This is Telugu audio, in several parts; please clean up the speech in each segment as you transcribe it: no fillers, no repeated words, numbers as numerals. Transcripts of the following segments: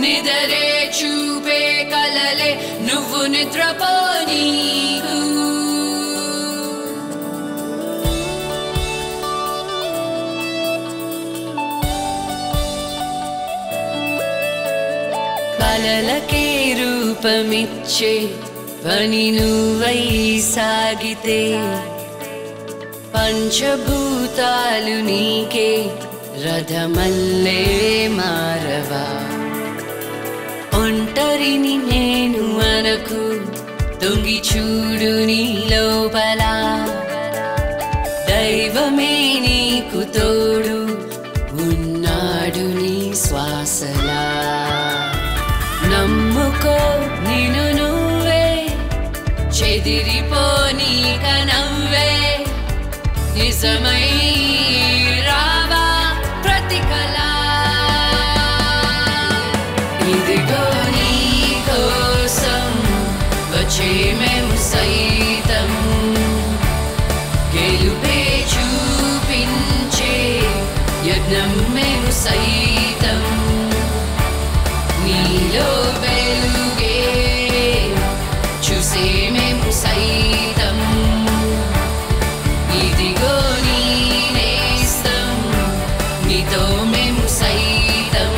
నిదరే చూపే కలలే నువ్వు నిద్రపోనీకు కలలకే రూపమిచ్చే పని నువ్వై సాగితే పంచభూతాలు నీకే రథమల్లే మారవా ఒంటరిని నేను అనకు తొంగి చూడు నీ లోపల దైవమే నీకు తోడు ఉన్నాడు నీ శ్వాసలా నమ్ముకో నిన్ను నువ్వే చెదిరిపోనీక నవ్వే నిజమై రావా ప్రతి కళ ఇదిగో నీ కోసం వచ్చే మేము సైతం గెలుపే చూపించే యజ్ఞం మేము సైతం నీలో వెలుగే చూసే మేము సైతం ఇదిగో నీ నేస్తం నీతో మేము సైతం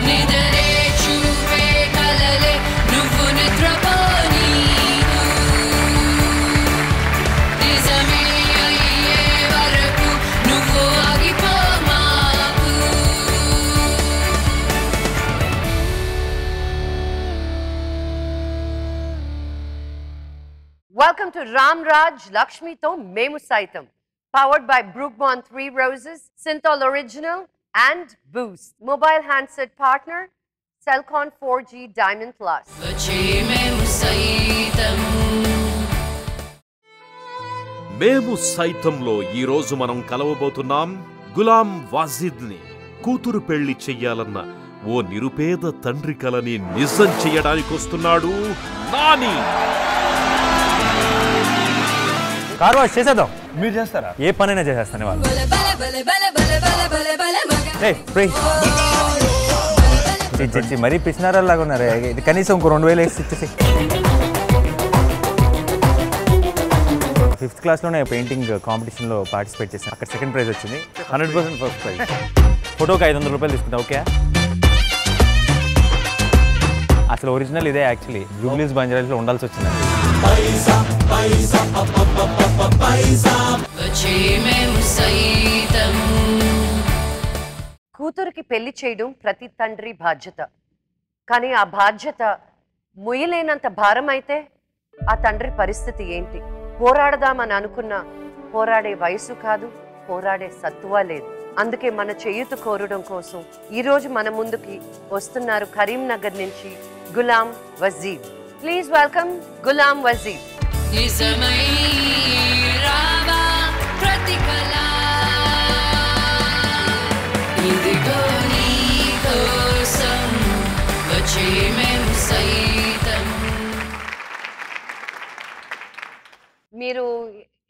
నిదరే చూపే కలలే నువ్వు నిద్రపోనీకు నిజమే అయ్యే వరకు నువ్వు ఆగిపో మాకు Welcome to Ram Raj Lakshmi To Memu Saitam, powered by Brookbond 3 Roses, Synthol Original and Boost. Mobile handset partner, Cellcon 4G Diamond Plus. వచ్చే మేము సైతం మేము సైతంలో ఈ రోజు మనం కలవబోతున్నాం గులాం వాజిద్ని. కూతురు పెళ్లి చెయ్యాలన్న ఓ నిరుపేద తండ్రి కలని నిజం చెయ్యడానికి వస్తున్నాడు నాని. కార్ వాష్ చేసేద్దాం. మీరు చేస్తారా? ఏ పనైనా చేసేస్తాను వాళ్ళు. మరీ పిచ్చినారాలాగా ఉన్నారు. ఇది కనీసం ఇంకో 2000 వేసి ఇచ్చేసి. 5th క్లాస్లోనే పెయింటింగ్ కాంపిటీషన్లో పార్టిసిపేట్ చేశాను. అక్కడ సెకండ్ ప్రైజ్ వచ్చింది. 100% ఫస్ట్ ప్రైజ్. ఫోటోకి 500 రూపాయలు తీసుకుంటా. ఓకే. అసలు ఒరిజినల్ ఇదే యాక్చువల్లీ. జూబ్లీస్ బంజారాస్లో ఉండాల్సి వచ్చింది. కూతురికి పెళ్లి చేయడం ప్రతి తండ్రి బాధ్యత. కానీ ఆ బాధ్యత మొయ్యలేనంత భారం అయితే ఆ తండ్రి పరిస్థితి ఏంటి? పోరాడదామని అనుకున్నా పోరాడే వయసు కాదు, పోరాడే సత్తువ లేదు. అందుకే మన చేయూత కోరడం కోసం ఈరోజు మన ముందుకి వస్తున్నారు కరీంనగర్ నుంచి గులాం వజీద్. Please welcome Gulam Wajid. నిజమై రావా ప్రతి కళ ఇదిగో నీ కోసం వచ్చే మేము సైతం. మీరు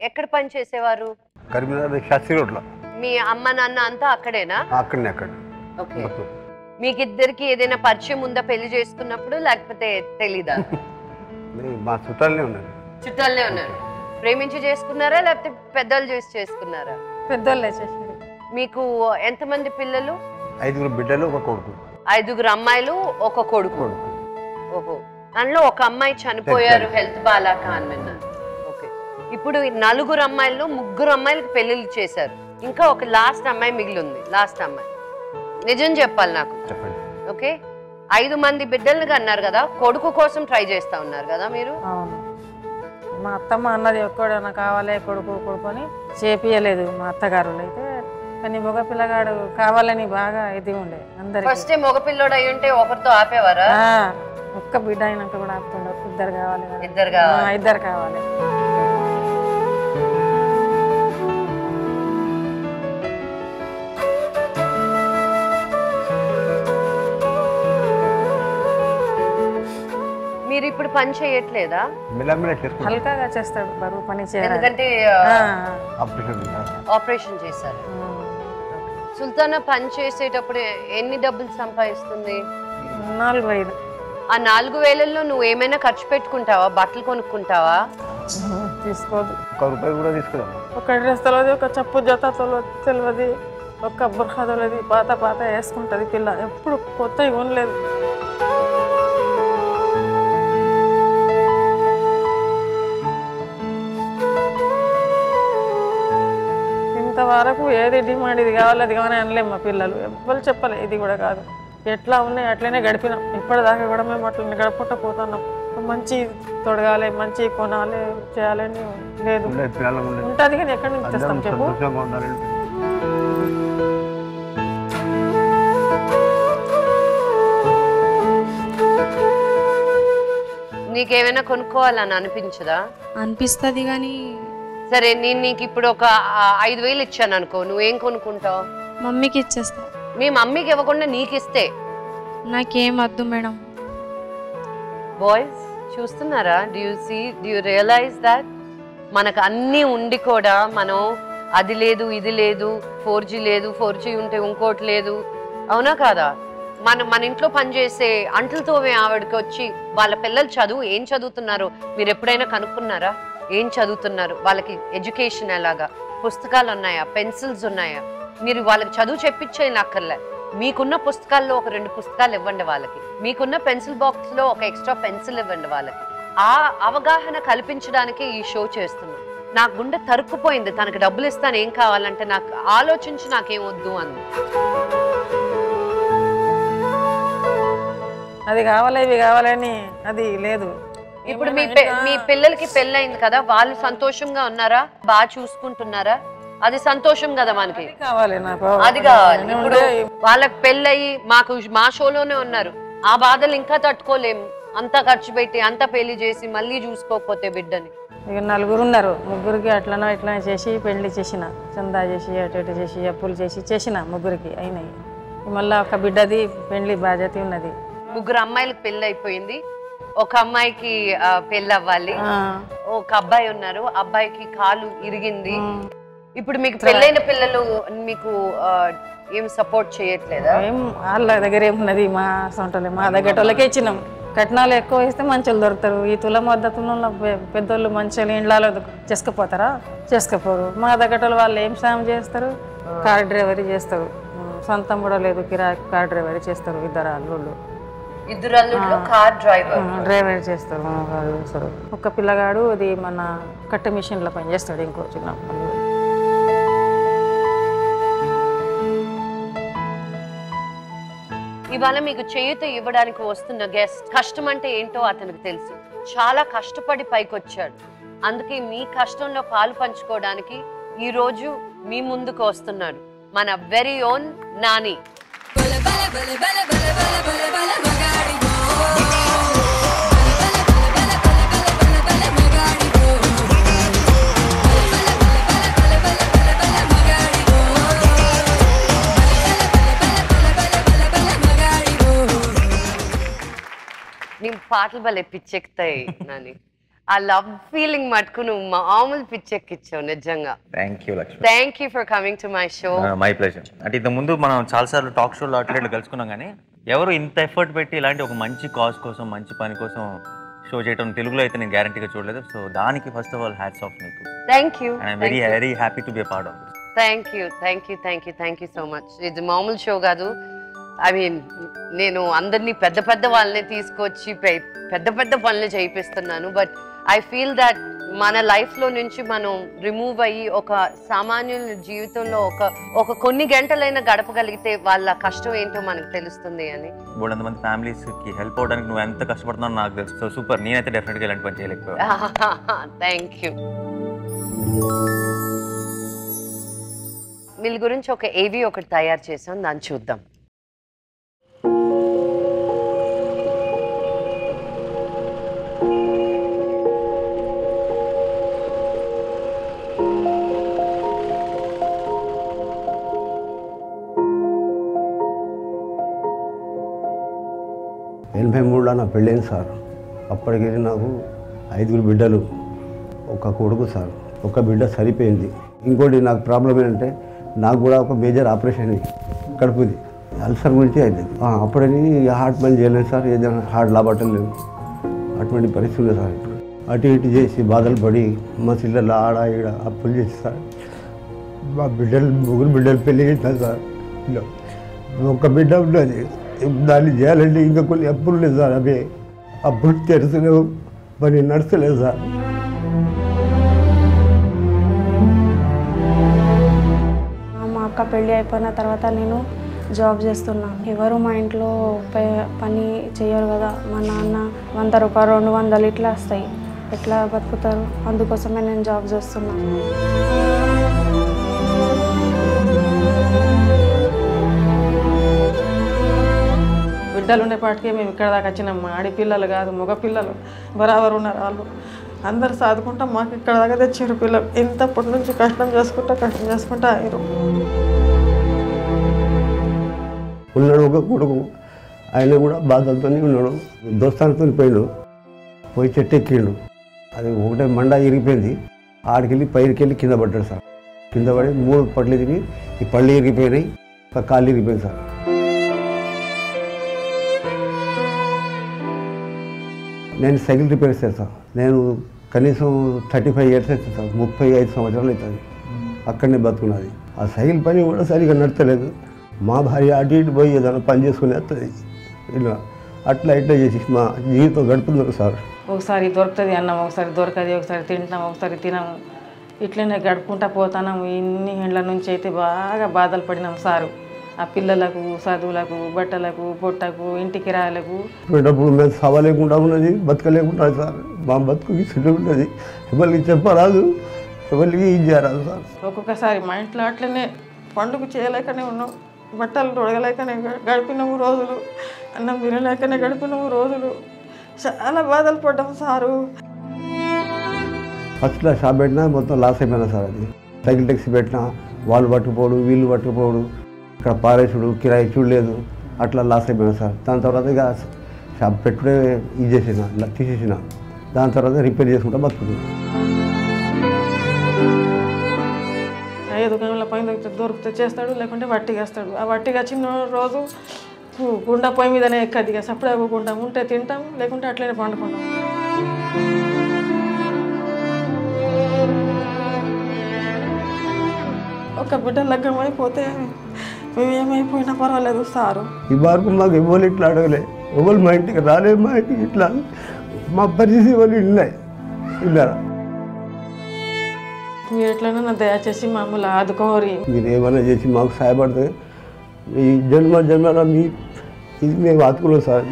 ఎక్కడ పని చేసేవారు? కరీంనగర్ శాస్త్రి రోడ్లో. మీ అమ్మ నాన్న అంతా అక్కడేనా? అక్కడనే అక్కడ. ఓకే. మీకిద్దరికి ఏదైనా పరిచయం ఉందా పెళ్లి చేసుకున్నప్పుడు, లేకపోతే తెలీదా? మా చుట్టాలనే ఉన్నారు. చుట్టాలనే ఉన్నారు. ప్రేమించి చేసుకున్నారా లేకపోతే పెద్దలు చూసి చేసుకున్నారా? పెద్దోళ్ళే చేశారు. మీకు ఎంతమంది పిల్లలు? 5 బిడ్డలు, ఒక కొడుకు. 5 అమ్మాయిలు, ఒక కొడుకు. ఓహో. దానిలో ఒక అమ్మాయి చనిపోయారు, హెల్త్ బాగాలేక అని విన్నాను. ఓకే. ఇప్పుడు 4 అమ్మాయిలు, 3 అమ్మాయిలకు పెళ్లిళ్ళు చేశారు. ఇంకా ఒక లాస్ట్ అమ్మాయి మిగిలి ఉంది. లాస్ట్ అమ్మాయి నిజం చెప్పాలి నాకు. చెప్పండి. ఓకే. 5 మంది బిడ్డలుగా అన్నారు కదా, కొడుకు కోసం ట్రై చేస్తా ఉన్నారు కదా మీరు? అవును. మా అత్తమ్మ అన్నది ఎక్కడైనా కావాలి కొడుకు కొడుకొని చేపియలేదు మా అత్తగారు. అయితే కానీ మగ పిల్లగాడు కావాలని బాగా ఇది ఉండే అందరికి. ఫస్ట్ మగ పిల్లోడు అయి ఉంటే ఒకరితో ఆపేవారా? ఒక్క బిడ్డ అయినాక కూడా ఆపుతుండవు. ఇద్దరు కావాలి. ఇద్దరు కావాలి. మీరు ఇప్పుడు పని చేయట్లేదా? హల్కాగా చేస్తాడు, బరువు పని చేయాలి. ఎందుకంటే ఆపరేషన్ ఆపరేషన్ చేశారు. సుల్తానా పని చేసేటప్పుడు ఎన్ని డబ్బులు సంపాదిస్తుంది? 4,000. ఆ 4,000లో నువ్వు ఏమైనా ఖర్చు పెట్టుకుంటావా? బట్టలు కొనుక్కుంటావా? తీసుకోదు. ₹1 కూడా తీసుకురాము. ఒక డ్రెస్ తెలియదు, ఒక చెప్పు జత తెలియదు, ఒక్క బుర్ఖా తెలియదు. పాత వేసుకుంటుంది పిల్ల, ఎప్పుడు కొత్త కొనలేదు. ఇంతవరకు ఏది డిమాండ్ ఇది కావాలి అది కావాలి అనలేము. మా పిల్లలు ఎవ్వరు చెప్పలే ఇది కూడా కాదు, ఎట్లా ఉన్నాయి అట్లనే గడిపినాం. ఇప్పటిదాకా కూడా మేము అట్లనే గడపట పోతున్నాం. మంచి తొడగాలి, మంచి కొనాలి, చేయాలని లేదు. ఉంటుంది కానీ ఎక్కడి నుంచి తెస్తాం చెప్పు? నీకేమైనా కొనుక్కోవాలని అనిపించదా? అనిపిస్తుంది కానీ సరే, నేను నీకు ఇప్పుడు ఒక 5,000 ఇచ్చాను అనుకో, నువ్వేం కొనుక్కుంటావు? మమ్మీకి ఇచ్చేస్తా. మీ మమ్మీకి ఇవ్వకుండా నీకు ఇస్తే? నాకేం వద్దు మేడం. బాయ్స్ చూస్తున్నారా? డూ యూ రియలైజ్ దాట్ మనకు అన్నీ ఉండి కూడా మనం అది లేదు ఇది లేదు, 4G లేదు, 4G ఉంటే ఇంకోటి లేదు, అవునా కాదా? మన ఇంట్లో పనిచేసే అంట్లతో ఆవిడకి వచ్చి వాళ్ళ పిల్లలు చదువు ఏం చదువుతున్నారు మీరు ఎప్పుడైనా కనుక్కున్నారా? ఏం చదువుతున్నారు, వాళ్ళకి ఎడ్యుకేషన్ ఎలాగా, పుస్తకాలు ఉన్నాయా, పెన్సిల్స్ ఉన్నాయా? మీరు వాళ్ళకి చదువు చెప్పించేయనక్కర్లే. మీకున్న పుస్తకాల్లో ఒక 2 పుస్తకాలు ఇవ్వండి వాళ్ళకి, మీకున్న పెన్సిల్ బాక్స్ లో ఒక ఎక్స్ట్రా పెన్సిల్ ఇవ్వండి వాళ్ళకి. ఆ అవగాహన కల్పించడానికి ఈ షో చేస్తున్నాం. నా గుండె తరుక్కుపోయింది, తనకు డబ్బులు ఇస్తాను ఏం కావాలంటే నాకు ఆలోచించి నాకేం వద్దు అంది. అది కావాలి ఇవి కావాలని అది లేదు. ఇప్పుడు మీ పిల్లలకి పెళ్ళయింది కదా, వాళ్ళు సంతోషంగా ఉన్నారా? బాగా చూసుకుంటున్నారా? అది సంతోషం కదా మనకి. కావాలి నాకు, అది కావాలి. ఇప్పుడు వాళ్ళకి పెళ్ళయి మా షోలోనే ఉన్నారు, ఆ బాధలు ఇంకా తట్టుకోలేము. అంతా ఖర్చు పెట్టి అంతా పెళ్లి చేసి మళ్ళీ చూసుకోకపోతే బిడ్డని. ఇక 4 ఉన్నారు, 3కి అట్లనో ఇట్లా చేసి పెళ్లి చేసిన, చందా చేసి అటు ఇటు చేసి అప్పులు చేసిన 3కి అయినాయి. మళ్ళీ ఒక బిడ్డది పెళ్లి బాధ్యత ఉన్నది. 3 అమ్మాయిలకు పెళ్లి అయిపోయింది, ఒక అమ్మాయికి పెళ్ళి అవ్వాలి, ఒక అబ్బాయి ఉన్నారు, అబ్బాయికి కాలు ఇరిగింది. ఇప్పుడు మీకు పెళ్ళైన పిల్లలు మీకు ఏం సపోర్ట్ చేయట్లేదా? ఏం వాళ్ళ దగ్గర ఏమున్నది, మా సొంటలే మా దగ్గర వాళ్ళకే ఇచ్చినాం. కట్నాలు ఎక్కువ ఇస్తే మంచోళ్ళు దొరుకుతారు. ఈ తుల మద్దతున్న పెద్దోళ్ళు మంచోళ్ళు ఇండ్లలో చేసుకుపోతారా? చేసుకుపోరు. మా దగ్గర వాళ్ళు ఏం సాయం చేస్తారు? కార్ డ్రైవరీ చేస్తారు, సొంతం కూడా లేదు, కిరాయి కార్ డ్రైవరీ చేస్తారు. 2 అల్లుళ్ళు కార్ డ్రైవర్ చేస్తారు. ఒక పిల్లగాడు అది మన కట్ట మిషన్లో పని చేస్తాడు, ఇంకో చిన్న. ఇవాళ మీకు చేయూత ఇవ్వడానికి వస్తున్న గెస్ట్ కష్టం అంటే ఏంటో అతనికి తెలుసు. చాలా కష్టపడి పైకొచ్చాడు. అందుకే మీ కష్టంలో పాలు పంచుకోవడానికి ఈ రోజు మీ ముందుకు వస్తున్నాడు మన వెరీ ఓన్ నాని. నీ పాటలు భలే పిచ్చెక్కుతాయి నాని. ఆ లవ్ ఫీలింగ్ మటుకు నువ్వు మామూలు పిచ్చెక్కిచ్చావు నిజంగా. Thank you for coming to my show. My pleasure. అంటే ఇంత ముందు మనం చాలాసార్లు టాక్ షోలో అట్లా కలుసుకున్నాం, కానీ ఎవరు ఇంత ఎఫర్ట్ పెట్టి ఇలాంటి ఒక మంచి కాజ్ కోసం మంచి పని కోసం షో చేయడం తెలుగులో అయితే నేను గ్యారంటీగా చూడలేదు. సో దానికి first of all hats off నీకు. Thank you. I am very very happy to be a part of this. Thank you so much. ఇది మామూలు షో కాదు. ఐ మీన్ నేను అందరినీ పెద్ద పెద్ద వాళ్ళని తీసుకొచ్చి పెద్ద పెద్ద పనులు చేయిస్తున్నాను. బట్ ఐ ఫీల్ దట్ మన లైఫ్లో నుంచి మనం రిమూవ్ అయ్యి ఒక సామాన్యుల జీవితంలో ఒక కొన్ని గంటలైనా గడపగలిగితే వాళ్ళ కష్టం ఏంటో మనకు తెలుస్తుంది అని. 300 మంది ఫ్యామిలీస్కి హెల్ప్ అవడానికి నువ్వు ఎంత కష్టపడుతున్నావు నాకు తెలుసు. So super. నేనైతే డెఫినెట్గా ఇలాంటి పని చేయలేకపోయాను. Thank you. వీళ్ళ గురించి ఒక ఏవి ఒకటి తయారు చేసాం, దాన్ని చూద్దాం. నా పెళ్ళైంది సార్. అప్పటికి నాకు 5 బిడ్డలు, ఒక కొడుకు సార్. ఒక బిడ్డ సరిపోయింది. ఇంకోటి నాకు ప్రాబ్లం ఏంటంటే నాకు కూడా ఒక మేజర్ ఆపరేషన్ కడుపుది అల్సర్ గురించి అయింది. అప్పుడని హార్ట్ పని చేయలేదు సార్, ఏదైనా హార్ట్ లాబట్టలేదు, అటువంటి పరిస్థితి ఉంది సార్. ఇప్పుడు అటు ఇటు చేసి బాధలు పడి మా చిల్లర్లు ఆడ ఈడ అప్పులు చేసి సార్ మా బిడ్డలు 3 బిడ్డలు పెళ్లి చేస్తాను సార్. ఇలా ఒక బిడ్డ ఉన్నది, దాన్ని చేయాలంటే ఇంకా కొన్ని అప్పులు లేదు సార్. అవి అప్పులు తెరచలేవు, పని నడుస్తలేదు సార్. మా అక్క పెళ్ళి అయిపోయిన తర్వాత నేను జాబ్ చేస్తున్నాను. ఎవరు మా ఇంట్లో పని చేయరు కదా. మా నాన్న 100 రూపాయలు 200 ఇట్లా వస్తాయి, ఎట్లా బతుకుతారు? అందుకోసమే నేను జాబ్ చేస్తున్నాను. బిడ్డలు ఉండేపాటికే మేము ఇక్కడ దాకా వచ్చినాం. ఆడపిల్లలు కాదు, మగ పిల్లలు బరాబర్ ఉన్నారు. వాళ్ళు అందరు సాదుకుంటా మాకు ఇక్కడ దాకా తెచ్చారు పిల్లలు. ఇంతప్పటి నుంచి కష్టం చేసుకుంటా అయ్యారు. ఉన్నాడు ఒక కొడుకు, ఆయన కూడా బాధలతో ఉన్నాడు. దోస్తాలతో పోయి చెట్టు ఎక్కిండు. అది ఒకటే మండ ఇరిగిపోయింది. ఆడికెళ్ళి పైరుకెళ్ళి కింద పడ్డాడు సార్. కింద పడి 3 పళ్ళు తిరిగి ఈ పళ్ళు ఇరిగిపోయినాయి, ఒక కాళ్ళు ఇరిగిపోయింది సార్. నేను సైకిల్ రిపేర్ చేస్తాను. నేను కనీసం 35 ఇయర్స్ అవుతుంది సార్, 35 సంవత్సరాలు అవుతుంది అక్కడనే బతుకున్నది. ఆ సైకిల్ పని కూడా సరిగా నడతలేదు. మా భార్య అటు ఇటు పోయి ఏదైనా పని చేసుకుని వస్తుంది. ఇలా అట్లా ఇట్లా చేసి మా జీవితం గడుపుతున్నారు సార్. ఒకసారి దొరుకుతుంది అన్నం, ఒకసారి దొరకదు, ఒకసారి తింటాం, ఒకసారి తినము. ఇట్లనే గడుపుకుంటా పోతున్నాము. ఇన్ని ఏళ్ళ నుంచి అయితే బాగా బాధలు పడినాం సారు. ఆ పిల్లలకు చదువులకు, బట్టలకు, పొట్టకు, ఇంటి కిరాయిలకు. డబ్బులు మేము సవాలేకుండా ఉన్నది, బతకలేకుండా సార్. మా బతుకుకి సిద్ధం ఉన్నది. ఎవరికి చెప్పరాదు, ఎవరికి ఇది చేయరాదు సార్. ఒక్కొక్కసారి మా ఇంట్లో అట్లనే పండుగ చేయలేకనే ఉన్నాం. బట్టలు తొడగలేకనే గడిపినాము రోజులు, అన్నం తినలేకనే గడిపినాము రోజులు. చాలా బాధలు పడ్డాం సారు. ఫస్ట్లో షాప్ పెట్టినా మొత్తం లాస్ అయిపోయినా సార్. అది సైకిల్ ట్యాక్సీ పెట్టినా వాళ్ళు పట్టుకుపోడు, వీళ్ళు పట్టుకుపోడు, ఇక్కడ పారేసుడు, కిరాయి చూడలేదు, అట్లా లాస్ అయిపోయినా సార్. దాని తర్వాత ఇక షాప్ పెట్టుడే ఇది చేసిన, తీసేసిన. దాని తర్వాత రిపేర్ చేసుకుంటా బతుకుతున్నాను. 5 గంటల పైన దొరికితే చేస్తాడు, లేకుంటే వట్టిగా వేస్తాడు. ఆ వట్టిగా చిన్న రోజు గుండా పొయ్యి మీదనే ఎక్కది. ఇక సప్పుడు అవ్వకుంటాం, ఉంటే తింటాం, లేకుంటే అట్లనే పండుకుంటాం. ఒక బిడ్డ లగ్గం అయిపోతే మేము ఏమైపోయినా పర్వాలేదు సారు. ఈ వరకు మాకు ఎవరు ఇట్లా అడగలే, ఎవరు మా ఇంటికి రాలేదు. మా ఇంటికి ఇట్లా మా పరిస్థితి వాళ్ళు ఉన్నాయి. ఇలా మీరు ఎట్లైనా దయచేసి మమ్మల్ని ఆదుకోరి. మీరు ఏమైనా చేసి మాకు సహాయపడితే ఈ జన్మలో మీ ఇది మేము ఆదుకున్నాం సార్.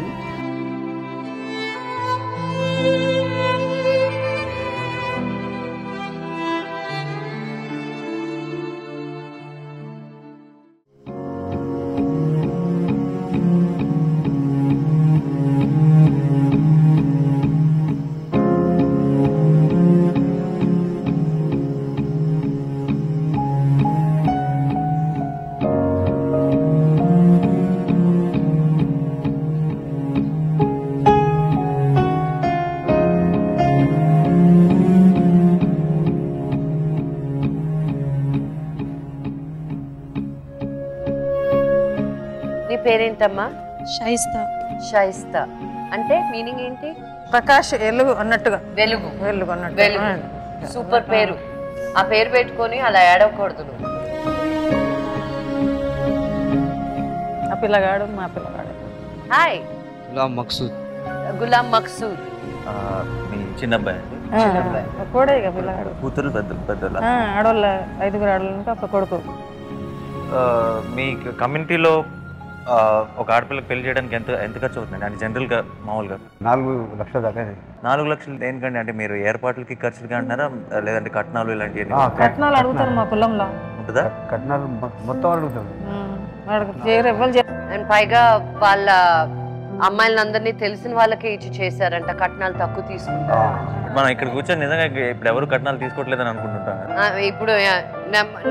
పేరేంటమ్మా? షైస్తా. షైస్తా అంటే మీనింగ్ ఏంటి? ప్రకాష్, వెలుగు అన్నట్టుగా. వెలుగు, వెలుగు అన్నట్టు. వెలుగు. సూపర్ పేరు. ఆ పేరు పెట్టుకొని అలా ఏడవకూడదు నువ్వు. ఆ పిల్లగాడు మా పిల్లగాడు. హాయ్. గులాం మక్సూద్. గులాం మక్సూద్ మీ చిన్న అబ్బాయి అండి? కూడా ఇక పిల్లగాడు. కూతురు పెద్దలు ఆడవాళ్ళ 5 ఆడవాళ్ళకి ఒక కొడుకు. మీ కమ్యూనిటీలో ఒక ఆడపిల్లకి పెళ్లి చేయడానికి ఎంత ఖర్చు అవుతుందండి? అంటే జనరల్గా మామూలుగా 4 లక్షల దాకా. 4 లక్షలు దేనికండి? అంటే మీరు ఏర్పాట్లకి ఖర్చులుగా అంటున్నారా, లేదంటే కట్నాలు ఇలాంటివి కట్నాలు అడుగుతారు మా పొలంలో. ఉంటుందా? కట్నాలు మొత్తం అడుగుతారు. అండ్ పైగా వాళ్ళ అమ్మాయిలందరినీ తెలిసిన వాళ్ళకే ఇచ్చి చేశారంట. కట్నాలు తక్కువ తీసుకుంటారు. మనం ఇక్కడ కూర్చొని నిజంగా ఇప్పుడు ఎవరు కట్నాలు తీసుకోవట్లేదని అనుకుంటుంటాం. ఇప్పుడు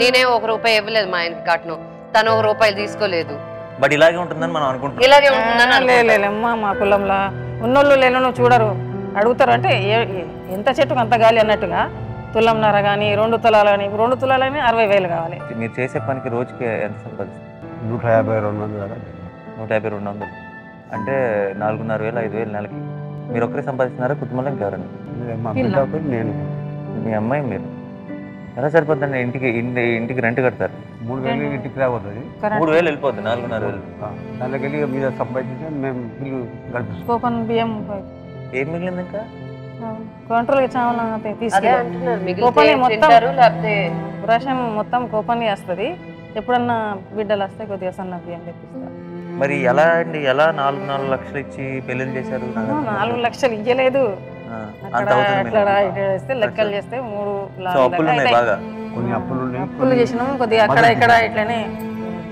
నేనే 1 రూపాయి ఇవ్వలేదు మా ఆయనకి కట్నం, తను 1 రూపాయి తీసుకోలేదు. బట్ ఇలాగే ఉంటుందని మనం అనుకుంటాం. ఇలాగే ఉంటుందని లేమ్మా, మా పొలంలో ఉన్నోళ్ళు లేనో చూడరు, అడుగుతారు. అంటే ఎంత చెట్టుకు అంత గాలి అన్నట్టుగా తులంన్నర కానీ 2 తులాలు కానీ 2 తులాలని 60,000 కావాలి. మీరు చేసే పనికి రోజుకి ఎంత సంపాదిస్తారు? 150-200 150-200 అంటే 4,500 5,000 నెలకి. మీరు ఒక్కరే సంపాదిస్తున్నారా కుటుంబంలో ఇంకెవరైనా? మా బిడ్డ ఒకటి, నేను. మీ అమ్మాయి మీరు ఎలా సరిపోతుందండి? ఇంటికి రెంట్ కడతారు 3,000 ఇంటికి రాబోతుంది. 3,000 వెళ్ళిపోద్ది 4,500. దానికెళ్ళి మీద సంపాదించి మేము బిల్లు గడిపిస్తాం. కూపన్ బియ్యం ఏం మిగిలింది ఇంకా? కంట్రోల్కి చాలా అదే తీసుకెళ్ళి అంటున్నారు, మిగిలితే కూపన్ మొత్తం తింటారు, లేకపోతే రేషన్ మొత్తం కూపన్ వస్తుంది. ఎప్పుడన్నా బిడ్డలు వస్తే కొద్దిగా సన్న బియ్యం తెప్పిస్తారు. మరి ఎలా అండి, ఎలా 4 లక్షలు ఇచ్చి పెళ్ళిళ్ళు చేశారు? 4 లక్షలు ఇయ్యలేదు. అంత అక్కడ అవుతుంది అట్లా మీరు. ఇటు వేస్తే లెక్కలు చేస్తే 3 సో అప్పులు ఉన్నాయి బాగా. కొన్ని అప్పులు ఉన్నాయి. అప్పులు చేసినాం, కొద్దిగా అక్కడ ఇక్కడ ఇట్లనే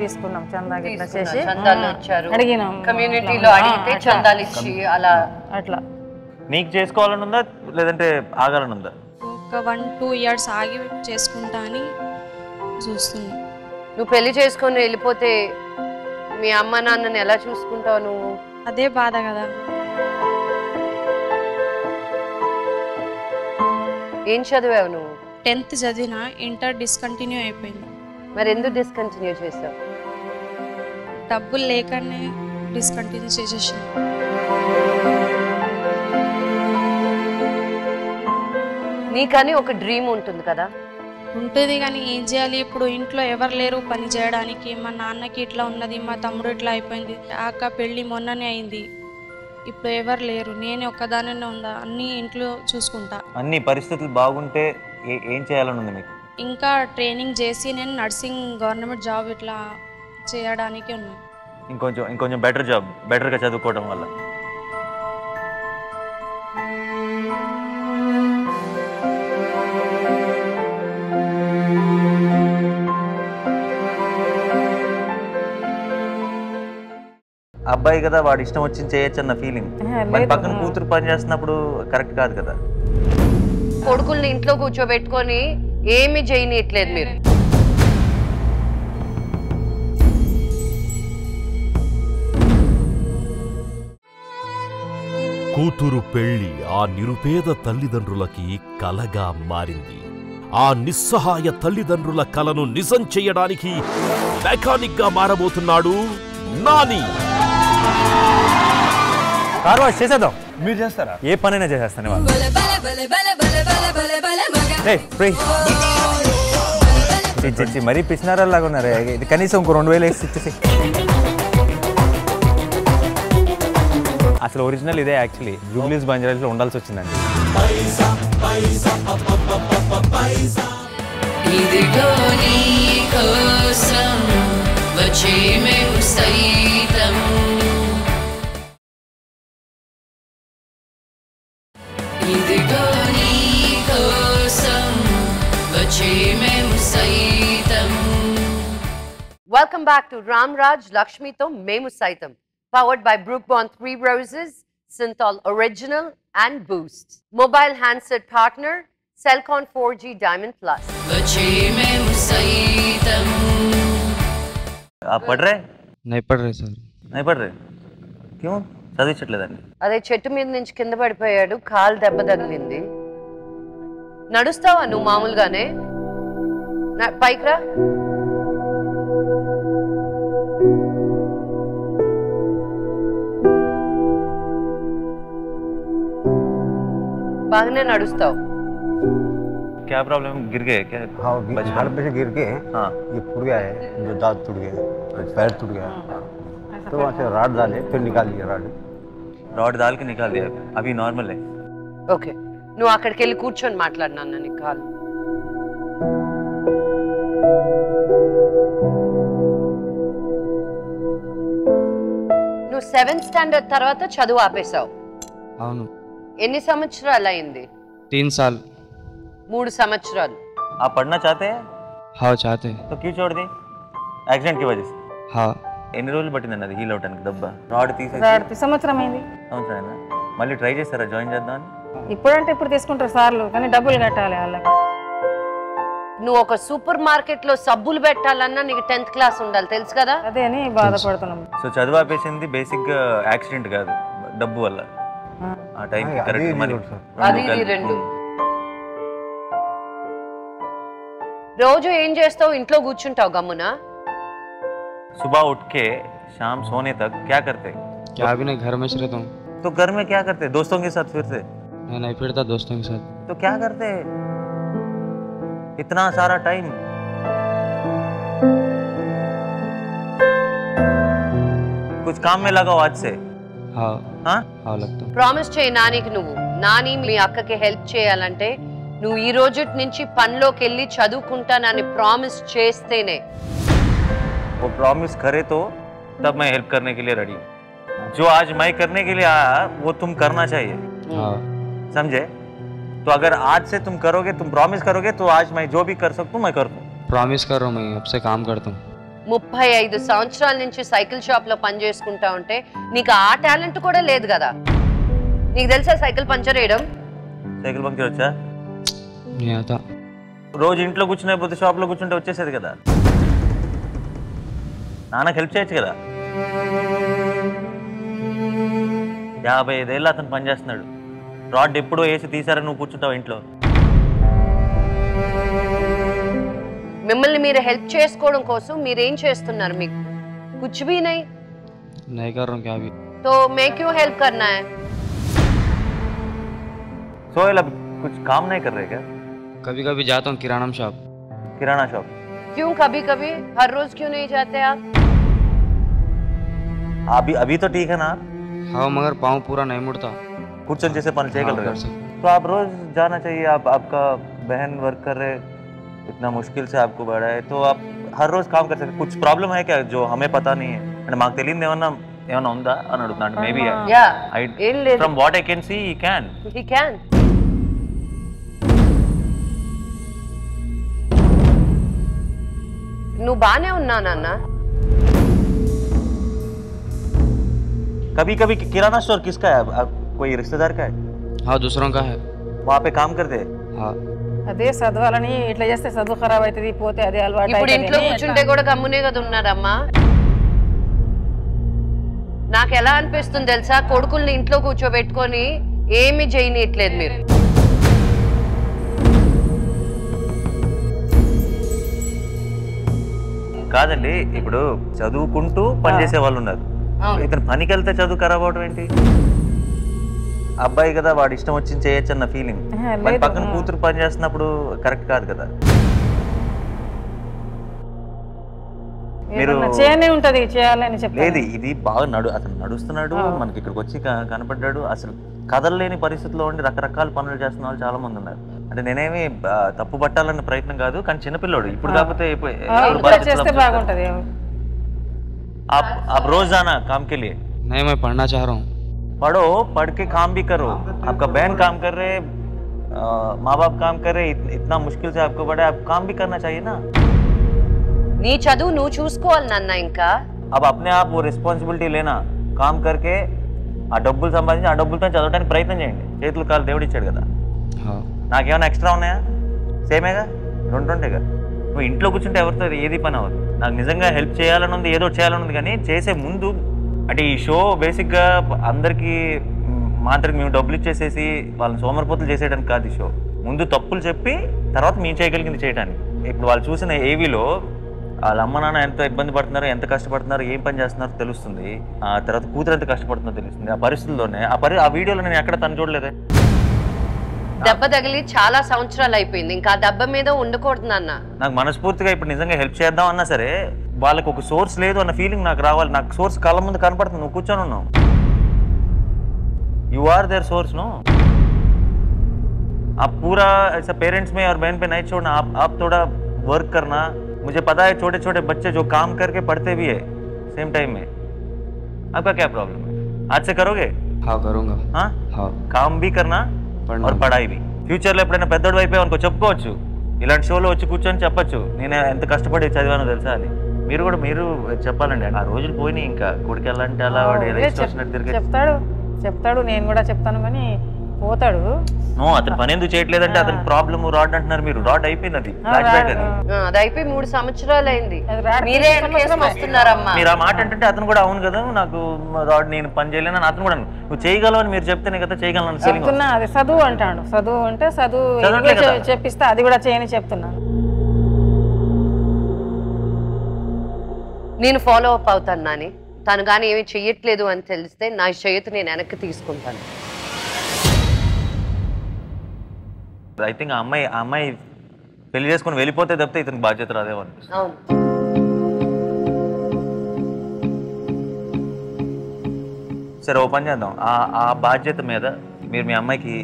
తీసుకున్నాం. చందాకి ఇట్లా చేసి చందాలు వచ్చారు, అడిగినాం. కమ్యూనిటీలో అడిగితే చందాలు ఇచ్చి అలా. అట్లా నీకు చేసుకోవాలని ఉందా లేదంటే ఆగాలని ఉందా? ఒక 1-2 ఇయర్స్ ఆగి చేసుకుంటా అని చూస్తున్నా. నువ్వు పెళ్లి చేసుకొని వెళ్ళిపోతే మీ అమ్మ నాన్నని ఎలా చూసుకుంటావు నువ్వు? అదే బాధ కదా. ఏం చదివావు నువ్వు? 10th చదివిన, ఇంటర్ డిస్కంటిన్యూ అయిపోయింది. మరి ఎందుకు డిస్కంటిన్యూ చేసావు? డబ్బులు లేకనే డిస్కంటిన్యూ చేసేసిన. నీకని ఒక డ్రీమ్ ఉంటుంది కదా. ఉంటుంది కానీ ఏం చేయాలి ఇప్పుడు? ఇంట్లో ఎవరు లేరు పని చేయడానికి. మా నాన్నకి ఇట్లా ఉన్నది, మా తమ్ముడు ఇట్లా అయిపోయింది, అక్క పెళ్ళి మొన్ననే అయింది, ఇప్పుడు ఎవరు లేరు, నేను ఒక్కదానే ఉందా, అన్నీ ఇంట్లో చూసుకుంటా. అన్ని పరిస్థితులు బాగుంటే ఏం చేయాలని ఉంది మీకు? ఇంకా ట్రైనింగ్ చేసి నేను నర్సింగ్ గవర్నమెంట్ జాబ్ ఇట్లా చేయడానికి ఉన్నా. ఇంకొంచెం బెటర్ జాబ్, బెటర్గా చదువుకోవడం వల్ల. అబ్బాయి కదా, వాడు ఇష్టం వచ్చింది చేయొచ్చు అన్న ఫీలింగ్. మరి పక్కన కూతురు పని చేస్తున్నప్పుడు కరెక్ట్ కాదు కదా. కొడుకుల్ని ఇంట్లో కూర్చోబెట్టుకొని ఏమి చేయనీయట్లేదు మీరు. కూతురు పెళ్లి ఆ నిరుపేద తల్లిదండ్రులకి కలగా మారింది. ఆ నిస్సహాయ తల్లిదండ్రుల కలను నిజం చెయ్యడానికి మెకానిక్ గా మారబోతున్నాడు నాని. కార్ వాష్ చేసేద్దాం. మీరు చేస్తారా? ఏ పనైనా చేసేస్తాను. మరీ పిచ్చినారాలాగా ఉన్నారే. ఇది కనీసం ఇంకో 2,000 వేసి ఇచ్చేసి. అసలు ఒరిజినల్ ఇదే యాక్చువల్లీ. జూబ్లీస్ బంజారాస్లో ఉండాల్సి వచ్చిందండి. ఇదిగో నీ కోసం వచ్చే మేము సైతం, ఇదిగో నీ కోసం వచ్చే మేము సైతం. Welcome back to Ramraj Lakshmito Memu Saitam, powered by Brook Bond 3 Roses, Synthol Original and Boost. Mobile handset partner, Cellcon 4G Diamond Plus. వచ్చే మేము సైతం. పడ్ రే? नहीं पढ़ रहे सर. नहीं पढ़ रहे? क्यों? చదివించట్లేదండి. అదే చెట్టు మీద నుంచి కింద పడిపోయాడు, కాలు దెబ్బ తగిలింది. నడుస్తావా నువ్వు మామూలుగానే? పైకి రా. బాగానే నడుస్తావు. क्या प्रॉब्लम? गिर गए क्या? हाँ, झाड़ पे से गिर के हाँ, ये फूट गया है, जो दांत टूट गया, पैर टूट गया, तो वहाँ से राड डाले, फिर निकाल लिया राड. रॉड डाल के निकाल दिया. अभी नॉर्मल है. ఓకే, నువ్వు అక్కడికి వెళ్ళి కూర్చొని మాట్లాడినా నీ కాలు. నువ్వు 7th స్టాండర్డ్ తర్వాత చదువు ఆపేశావు. అవును. ఎన్ని సంవత్సరాలు అయింది? 3 साल. 3 సంవత్సరాలు. आप पढ़ना चाहते हैं? हाँ चाहते हैं. तो क्यों छोड़ दी? एक्सीडेंट की वजह से. हाँ. ఎన్ని రోజులు పట్టిందండి అది హీల్ అవడానికి? దెబ్బ రాడ్ తీసేసి 2 సంవత్సరం అయింది. సంవత్సరం మళ్ళీ ట్రై చేస్తారా జాయిన్ చేద్దామని? ఇప్పుడంటే ఇప్పుడు తీసుకుంటారు సార్లు, కానీ డబ్బులు కట్టాలి వాళ్ళకి. నువ్వు ఒక సూపర్ మార్కెట్ లో సబ్బులు పెట్టాలన్నా నీకు 10th క్లాస్ ఉండాలి, తెలుసు కదా? అదే అని బాధపడుతున్నాం. సో చదువు ఆపేసింది బేసిక్ గా యాక్సిడెంట్ కాదు, డబ్బు వల్ల. ఆ టైం కరెక్ట్ మరి అది ఇది రెండు. రోజు ఏం చేస్తావు? ఇంట్లో కూర్చుంటావు గమ్మున? सुबह उठ के शाम सोने तक क्या करते? क्या भी नहीं, घर में से रहता हूँ। तो घर में क्या करते? दोस्तों के साथ फिर से? नहीं फिरता दोस्तों के साथ। तो क्या करते इतना सारा टाइम? कुछ काम में लगाओ आज से। हाँ हाँ हाँ लगता हूँ। ప్రామిస్ చేయి నానికి, నువ్వు నాని మీ అక్కకి హెల్ప్ చేయాలంటే నువ్వు ఈ రోజు నుంచి పనిలోకి వెళ్ళి చదువుకుంటానని ప్రామిస్ చేస్తేనే. वो प्रॉमिस करे तो तब मैं हेल्प करने के लिए रेडी हूँ। जो आज मैं करने के लिए आया वो तुम करना चाहिए, हाँ समझे? तो अगर आज से तुम करोगे, तुम प्रॉमिस करोगे तो आज मैं जो भी कर सकता हूँ मैं कर दूँ। प्रॉमिस कर रहा हूँ, मैं अब से काम करता हूँ। 35 సంవత్సరాల నుంచి సైకిల్ షాప్ లో పని చేసుకుంటా ఉంటే నీకు ఆ టాలెంట్ కూడా లేదు కదా? నీకు తెలుసా సైకిల్ పంచర్ వేయడం? సైకిల్ పంక్చర్ వచ్చా? नहीं आता। రోజు ఇంట్లో కూర్చునేపోతే షాప్లో కూర్చుంటే వచ్చేసేది కదా. నాన్నకి హెల్ప్ చేయొచ్చు కదా. 55 ఏళ్ళు అతను పనిచేస్తున్నాడు. రాడ్ ఎప్పుడో వేసి తీసారని నువ్వు కూర్చుంటావు ఇంట్లో. మిమ్మల్ని మీరు హెల్ప్ చేసుకోవడం కోసం మీరేం చేస్తున్నారు? మీకు कुछ भी नहीं कर रहा हूँ क्या भी। तो मैं क्यों हेल्प करना है? सोहेल अब कुछ काम नहीं कर रहे क्या? कभी कभी जाता हूँ किराना शॉप। किराना शॉप क्यों कभी कभी? हर रोज क्यों नहीं जाते आप? अभी तो ठीक है ना? हाँ मगर पाँव पूरा नहीं मुड़ता। कुछ जैसे पन हाँ, रहे तो आप रोज जाना चाहिए। आपका बहन वर्क कर रहे, इतना मुश्किल से आपको बढ़ा है, तो आप हर रोज काम कर सकते। कुछ प्रॉब्लम है क्या जो हमें पता नहीं है? అంటే మాకు తెలియదు ఏమన్నా ఉందా అని అడుగుతున్నాను. Maybe from what I can see he can. నువ్వు బానే ఉన్నా నాన్న. कभी कभी किराना स्टोर किसका है? कोई रिश्तेदार का है? हाँ दूसरों का है। वहाँ पे काम करते? हाँ అదే చదవాలని ఇట్లా చేస్తే చదువు ఖరాబ్ అవుతుంది, పోతే అదే అలవాటు. ఇప్పుడు ఇంట్లో కూర్చుంటే కూడా గమ్మునే కదా ఉన్నారమ్మా. నాకు ఎలా అనిపిస్తుంది తెలుసా? కొడుకుల్ని ఇంట్లో కూర్చోబెట్టుకొని ఏమి చేయనీయట్లేదు మీరు. కాదండి, ఇప్పుడు చదువుకుంటూ పనిచేసే వాళ్ళు ఉన్నారు. ఇతను పనికి వెళ్తే చదువు ఖరాబ్ అవడం ఏంటి? అబ్బాయి కదా, వాడు ఇష్టం వచ్చింది చేయొచ్చు అన్న ఫీలింగ్. మరి పక్కన కూతురు పని చేస్తున్నప్పుడు కరెక్ట్ కాదు కదా. మీరు చేయనే ఉంటది, చేయాలని చెప్పి లేదు. ఇది బాగా అతను నడుస్తున్నాడు, మనకి ఇక్కడికి వచ్చి కనపడ్డాడు. అసలు కదలలేని పరిస్థితిలో ఉండి రకరకాల పనులు చేస్తున్న వాళ్ళు చాలా మంది ఉన్నారు. అంటే నేనేమి తప్పు పట్టాలన్న ప్రయత్నం కాదు, కానీ చిన్నపిల్లోడు ఇప్పుడు కాకపోతే చేస్తే బాగుంటది. आप रोज जाना काम के लिए? नहीं मैं पढ़ना चाह रहा हूँ। पढ़ो, पढ़ के काम भी करो। आपका बहन काम कर रहे, माँ बाप काम कर रहे, इतना मुश्किल से आपको बढ़ा, आप काम भी करना चाहिए ना. నీ చదువు నువ్వు చూసుకోవాలి నాన్న. ఇంకా अब अपने आप वो रिस्पांसिबिलिटी लेना, काम करके ఆ డబ్బులు సంపాదించి ఆ డబ్బులతో చదవడానికి ప్రయత్నం చేయండి. చేతులు కాలు దేవుడు ఇచ్చాడు కదా. నాకేమైనా ఎక్స్ట్రా ఉన్నాయా? సేమేగా, రెండుంటేగా. నువ్వు ఇంట్లో కూర్చుంటే ఎవరితో ఏది పని అవ్వదు. నాకు నిజంగా హెల్ప్ చేయాలని ఉంది, ఏదో చేయాలని ఉంది, కానీ చేసే ముందు అంటే ఈ షో బేసిక్గా అందరికీ మాత్రం మేము డబ్బులు ఇచ్చేసేసి వాళ్ళని సోమరిపోతులు చేసేయడానికి కాదు. ఈ షో ముందు తప్పులు చెప్పి తర్వాత మేము చేయగలిగింది చేయడానికి. ఇప్పుడు వాళ్ళు చూసిన ఏవీలో వాళ్ళ అమ్మ నాన్న ఎంత ఇబ్బంది పడుతున్నారు, ఎంత కష్టపడుతున్నారు, ఏం పని చేస్తున్నారో తెలుస్తుంది. ఆ తర్వాత కూతురు ఎంత కష్టపడుతుందో తెలుస్తుంది. ఆ పరిస్థితుల్లోనే ఆ వీడియోలో నేను ఎక్కడ తను చూడలేదే. దెబ్బ తగిలి చాలా సంవత్సరాలు అయిపోయింది, ఇంకా దెబ్బ మీద ఉండకూడదు నాన్న. నాకు మనస్ఫూర్తిగా ఇప్పుడు నిజంగా హెల్ప్ చేద్దాం అన్నా సరే వాళ్ళకి ఒక సోర్స్ లేదు అన్న ఫీలింగ్ నాకు రావాలి. నాకు సోర్స్ కళ్ళ ముందు కనపడుతుంది, నువ్వు కూర్చొని ఉన్నావు. You are there source no. आप पूरा ऐसा पेरेंट्स में और बहन पे नहीं छोड़ना. आप थोड़ा वर्क करना. मुझे पता है छोटे छोटे बच्चे जो काम करके पढ़ते भी है सेम टाइम में. आपका क्या प्रॉब्लम है? आज से करोगे? हाँ करूँगा. हाँ हाँ काम भी करना और పడాయి भी. ఫ్యూచర్లో ఎప్పుడైనా పెద్దోడు అయిపోయి అనుకో చెప్పుకోవచ్చు, ఇలాంటి షోలో వచ్చి కూర్చొని చెప్పచ్చు నేను ఎంత కష్టపడి చదివానో తెలుసా అని. మీరు చెప్పాలండి. ఆ రోజులు పోయినాయి. ఇంకా కొడుకు వెళ్ళాలంటే అలా వాడు చెప్తాడు, నేను కూడా చెప్తాను, కానీ పోతాడు. అతను పని ఎందుకు చేయట్లేదంటే అతని ప్రాబ్లమ్ రాడ్ అంటున్నారు మీరు. రాడ్ అయిపోయింది, అది అది అయిపోయి 3 సంవత్సరాలు అయింది. మీరే వస్తున్నారమ్మా. మీరు ఆ మాట అంటే అతను కూడా అవును కదా నాకు రాడ్ నేను పని చేయలేను అతను కూడా నువ్వు చేయగలవు అని మీరు చెప్తేనే కదా చేయగలను. అది చదువు అంటాడు. చదువు అంటే చదువు చెప్పిస్తా, అది కూడా చేయని చెప్తున్నాను. నేను ఫాలో అప్ అవుతాను నాని. తను కానీ ఏమి చెయ్యట్లేదు అని తెలిస్తే నా చేతి నేను వెనక్కి తీసుకుంటాను. ఐ థింక్ ఆ అమ్మాయి పెళ్లి చేసుకుని వెళ్ళిపోతే తప్పితే ఇతనికి బాధ్యత రాదేమో అనిపిస్తుంది. అవును. సరే ఓ పని చేద్దాం, ఆ బాధ్యత మీద మీరు మీ అమ్మాయికి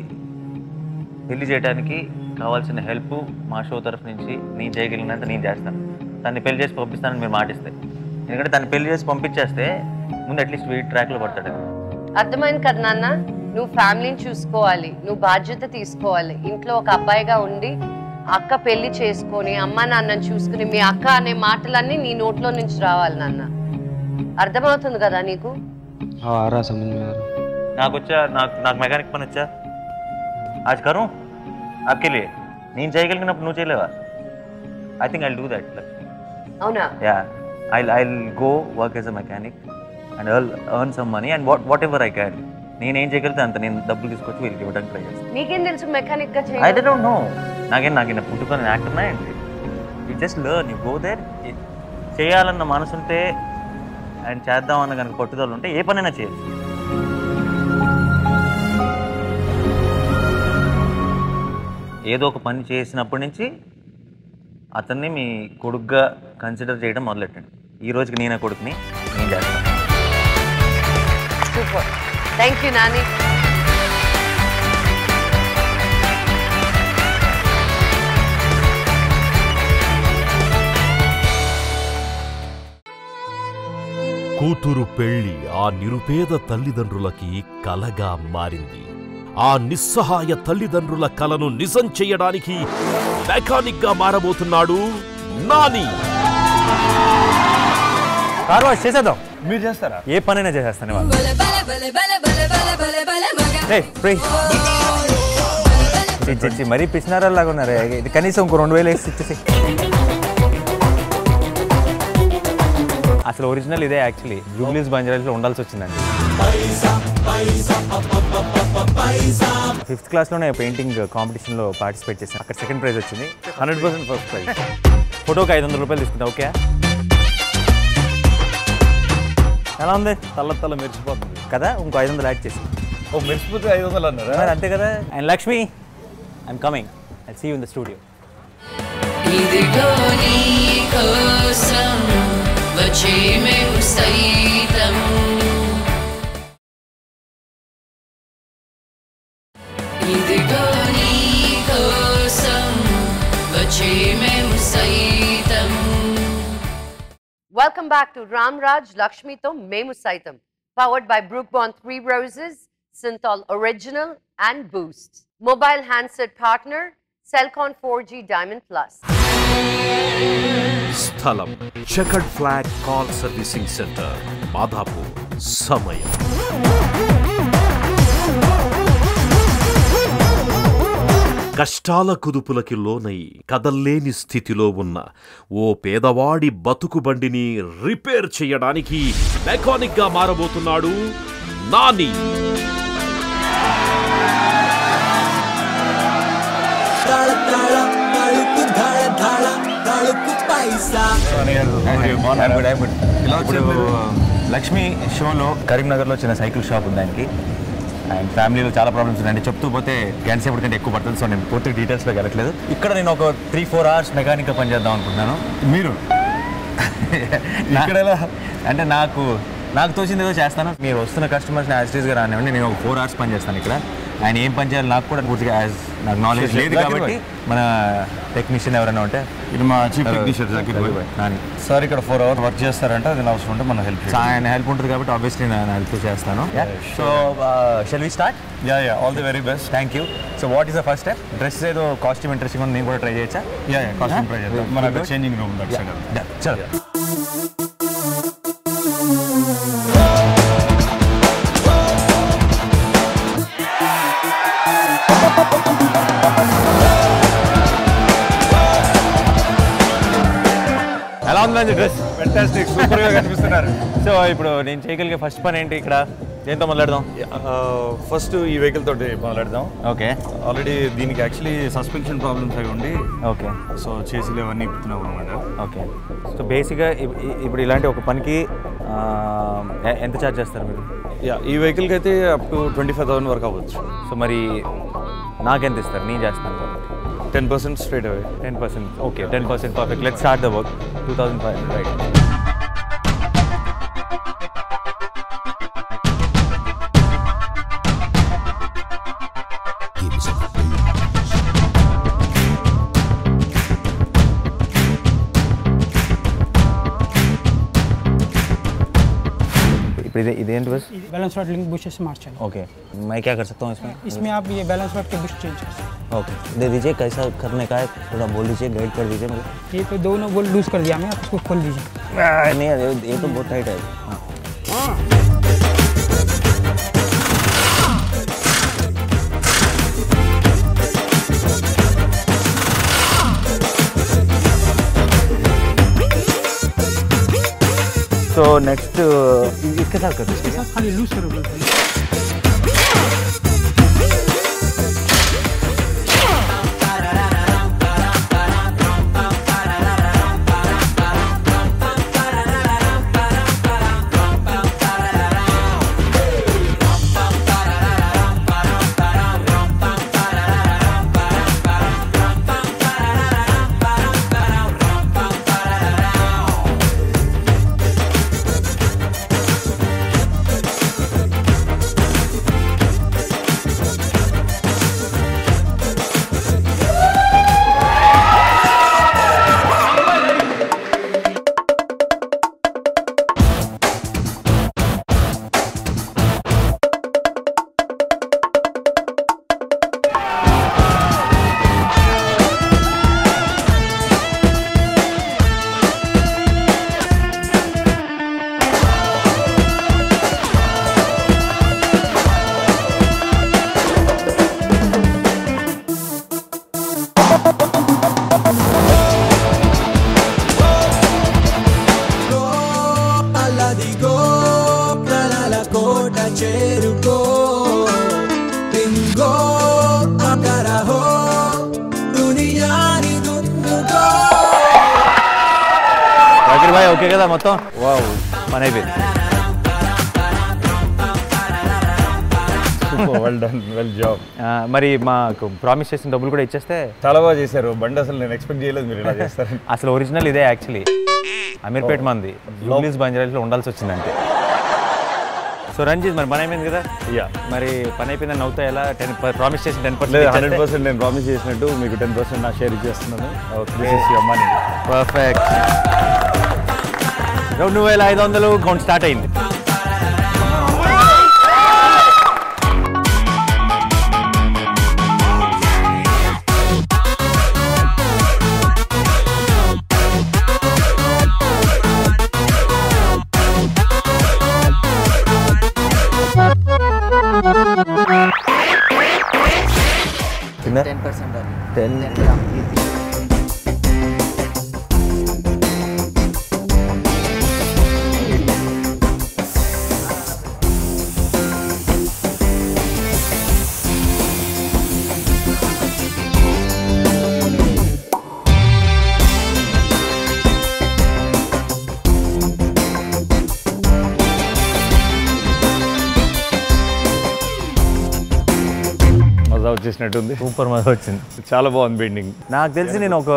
పెళ్లి చేయడానికి కావాల్సిన హెల్ప్ మా షో తరఫు నుంచి నేను చేయగలిగినంత నేను చేస్తాను. తన్ని పెళ్లి చేసి పంపిస్తానని మీరు మాటిస్తే, ఎందుకంటే తను పెళ్లి చేసి పంపించేస్తే ముందు అట్లీస్ట్ వీడి ట్రాక్లో పడతాడు. అర్థమైంది కదా నాన్న, నువ్వు ఫ్యామిలీని చూసుకోవాలి, నువ్వు బాధ్యత తీసుకోవాలి. ఇంట్లో ఒక అబ్బాయిగా ఉండి అక్క పెళ్లి చేసుకొని అమ్మ నాన్నని చూసుకుని మీ అక్క అనే మాటలన్నీ నీ నోట్లో నుంచి రావాలి నాన్న. అర్థమవుతుంది కదా నీకు? हाँ आ रहा समझ में आ रहा. నాకు మెకానిక్ పని వచ్చా आज करूं आपके लिए నేను చేయగలిగినప్పుడు నువ్వు చేయలేవా? I think I'll do that. అవునా? Yeah I'll go work as a mechanic and earn some money and whatever I can. నేనేం చేయగలిగితే అంత నేను డబ్బులు తీసుకొచ్చి వీళ్ళకి ఇవ్వడానికి ట్రై చేస్తాను. నీకేం తెలుసు మెకానిక్ గా ఐ డోంట్ నో. నాకేనా పుట్టుకొని యాక్టర్నా ఏంటి? You just learn, you go there. చేయాలన్న మనసు ఉంటే అండ్ చేద్దామన్న కనుక పట్టుదల ఉంటే ఏ పనైనా చేయొచ్చు. ఏదో ఒక పని చేసినప్పటి నుంచి అతన్ని మీ కొడుకుగా కన్సిడర్ చేయడం మొదలెట్టండి. ఈ రోజుకి నేనే కొడుకుని, నేను చేస్తాను. Super, thank you Nani. కూతురు పెళ్లి ఆ నిరుపేద తల్లిదండ్రులకి కలగా మారింది. ఆ నిస్సహాయ తల్లిదండ్రుల కలను నిజం చెయ్యడానికి మెకానిక్ గా మారబోతున్నాడు నాని. కార్ వాష్ చేసేద్దాం. మీరు చేస్తారా? ఏ పనైనా చేసేస్తాను. మరీ పిచ్చినారాలాగా ఉన్నారు. ఇది కనీసం ఇంకో 2000 వేసి ఇచ్చేసి. అసలు ఒరిజినల్ ఇదే యాక్చువల్లీ జూబ్లీస్ బంజారాస్లో ఉండాల్సి వచ్చిందండి. 5th క్లాస్లోనే పెయింటింగ్ కాంపిటీషన్లో పార్టిసిపేట్ చేశాను. అక్కడ సెకండ్ ప్రైజ్ వచ్చింది. 100% ఫస్ట్ ప్రైజ్. ఫోటోకి 500 రూపాయలు తీసుకుంటా. ఓకే ఎలా ఉంది? తల్ల మెరిచిపోతుంది కదా. ఇంకో 500 యాడ్ చేసి. ఓ మెరిచిపోతే 500 అన్నారా? మరి అంతే కదా. And Lakshmi, I'm coming. I see you in the studio. ఇదిగో నీ కోసం వచ్చేమేము సైతం, ఇదిగో నీ కోసం వచ్చేమేము సైతం. Welcome back to Ramraj Lakshmito Memu Saitam, powered by Brook Bond 3 Roses, Synthol Original and Boost. Mobile handset partner, Cellcon 4G Diamond Plus. స్థలం chequered flag call servicing centre, Madhapur. సమయం కష్టాల కుదుపులకి లోనై కదల్లేని స్థితిలో ఉన్న ఓ పేదవాడి బతుకు బండిని రిపేర్ చేయడానికి మెకానిక్ గా మారబోతున్నాడు నాని. ఇప్పుడు లక్ష్మి షోలో కరీంనగర్లో చిన్న సైకిల్ షాప్ ఉంది ఆయనకి. అండ్ ఫ్యామిలీలో చాలా ప్రాబ్లమ్స్ ఉన్నాయండి. చెప్తూ పోతే గంట సేపటి కంటే ఎక్కువ పడుతుంది. సో నేను పూర్తి డీటెయిల్స్లోకి వెళ్ళట్లేదు. ఇక్కడ నేను ఒక 3-4 hours మెకానిక్గా పనిచేద్దాం అనుకుంటున్నాను. మీరు అంటే నాకు తోచింది ఏదో చేస్తాను. మీరు వస్తున్న కస్టమర్స్ని యాజ్ టీజ్గా రానివ్వండి. నేను ఒక 4 hours పని చేస్తాను ఇక్కడ. ఆయన ఏం పని చేయాలి నాకు కూడా పూర్తిగా నాకు నాలెడ్జ్ లేదు కాబట్టి మన టెక్నీషియన్ ఎవరైనా ఉంటే. ఇది మా చీఫ్ టెక్నీషియన్ జాకీర్ భాయ్ నాని సార్. ఇక్కడ 4 hours వర్క్ చేస్తారంటే అది అవసరం ఉంటే మన హెల్ప్. ఆయన హెల్ప్ ఉంటుంది కాబట్టి ఆబ్వియస్లీ నేను హెల్ప్ చేస్తాను. So shall we start? Yeah all the very best. Thank you. So what is the first step? Dress ఏదో కాస్ట్యూమ్ ఇంట్రెస్టింగ్ ఉంది, నేను కూడా ట్రై చేయొచ్చా? యా కాస్ట్యూమ్ ట్రై చేద్దాం. మన చేంజింగ్ రూమ్ చలో. ఎలా ఉందండి డ్రెస్? ఫెంటాస్టిక్, సూపర్గా కనిపిస్తున్నారు. సో ఇప్పుడు నేను చేయగలిగే ఫస్ట్ పని ఏంటి? ఇక్కడ దేంతో మొదలెడదాం? ఫస్ట్ ఈ వెహికల్ తోటి మొదలెడదాం. ఓకే. ఆల్రెడీ దీనికి యాక్చువల్లీ సస్పెన్షన్ ప్రాబ్లమ్స్ అవి ఉండి ఓకే. సో చేసిలు అవన్నీ ఇప్పుతున్నాం అనమాట. ఓకే. సో బేసిక్గా ఇప్పుడు ఇలాంటి ఒక పనికి ఎంత ఛార్జ్ చేస్తారు మీరు? ఈ వెహికల్కి అయితే అప్ టు 25,000 వరకు అవ్వచ్చు. సో మరి నాకెంత ఇస్తారు? నేను చేస్తాను 10% straight away. 10%. Okay, 10% perfect. Let's start the work. 2,500 right. इधर बस balance rod link bushes smart channel. Okay. मैं क्या कर सकता हूँ इसमें? इसमें आप ये बैलेंस रॉड के बुश चेंज कर सकते हैं. ओके. दे दीजिए, कैसा करने का है थोड़ा बोल दीजिए, गाइड कर दीजिए मुझे. ये तो दोनों बोल लूज कर दिया मैं, आप इसको खोल दीजिए. नहीं ये तो बहुत टाइट है. हाँ. तो नेक्स्ट इसके साथ कर दीजिए. खाली लूज करो बोलते हैं. भाई ओके కదా మొత్తం? వావ్, పని అయిపోయింది. Well done, well job. మరి మాకు ప్రామిస్ చేసిన డబ్బులు కూడా ఇచ్చేస్తే చాలా బాగా చేశారు. బండి అసలు నేను ఎక్స్పెక్ట్ చేయలేదు మీరు ఇలా చేస్తారు. అసలు ఒరిజినల్ ఇదే యాక్చువల్లీ. అమీర్పేట్ మంది జూబ్లీస్ బంజారాలో ఉండాల్సి వచ్చిందంటే. సో రంజిత్, మరి పని అయిపోయింది కదా? యా. మరి పని అయిపోయిందని అవుతా ఎలా? ప్రామిస్ చేసిన 10%? 100% నేను ప్రామిస్ చేసినట్టు మీకు 10% నా షేర్ ఇచ్చేస్తున్నాను. Money perfect. 2,500 కౌంట్ స్టార్ట్ అయింది. कितना? 10%. మజా వచ్చేసినట్టుంది. సూపర్ మజా వచ్చింది. చాలా బాగుంది పెయింటింగ్. నాకు తెలిసి నేను ఒక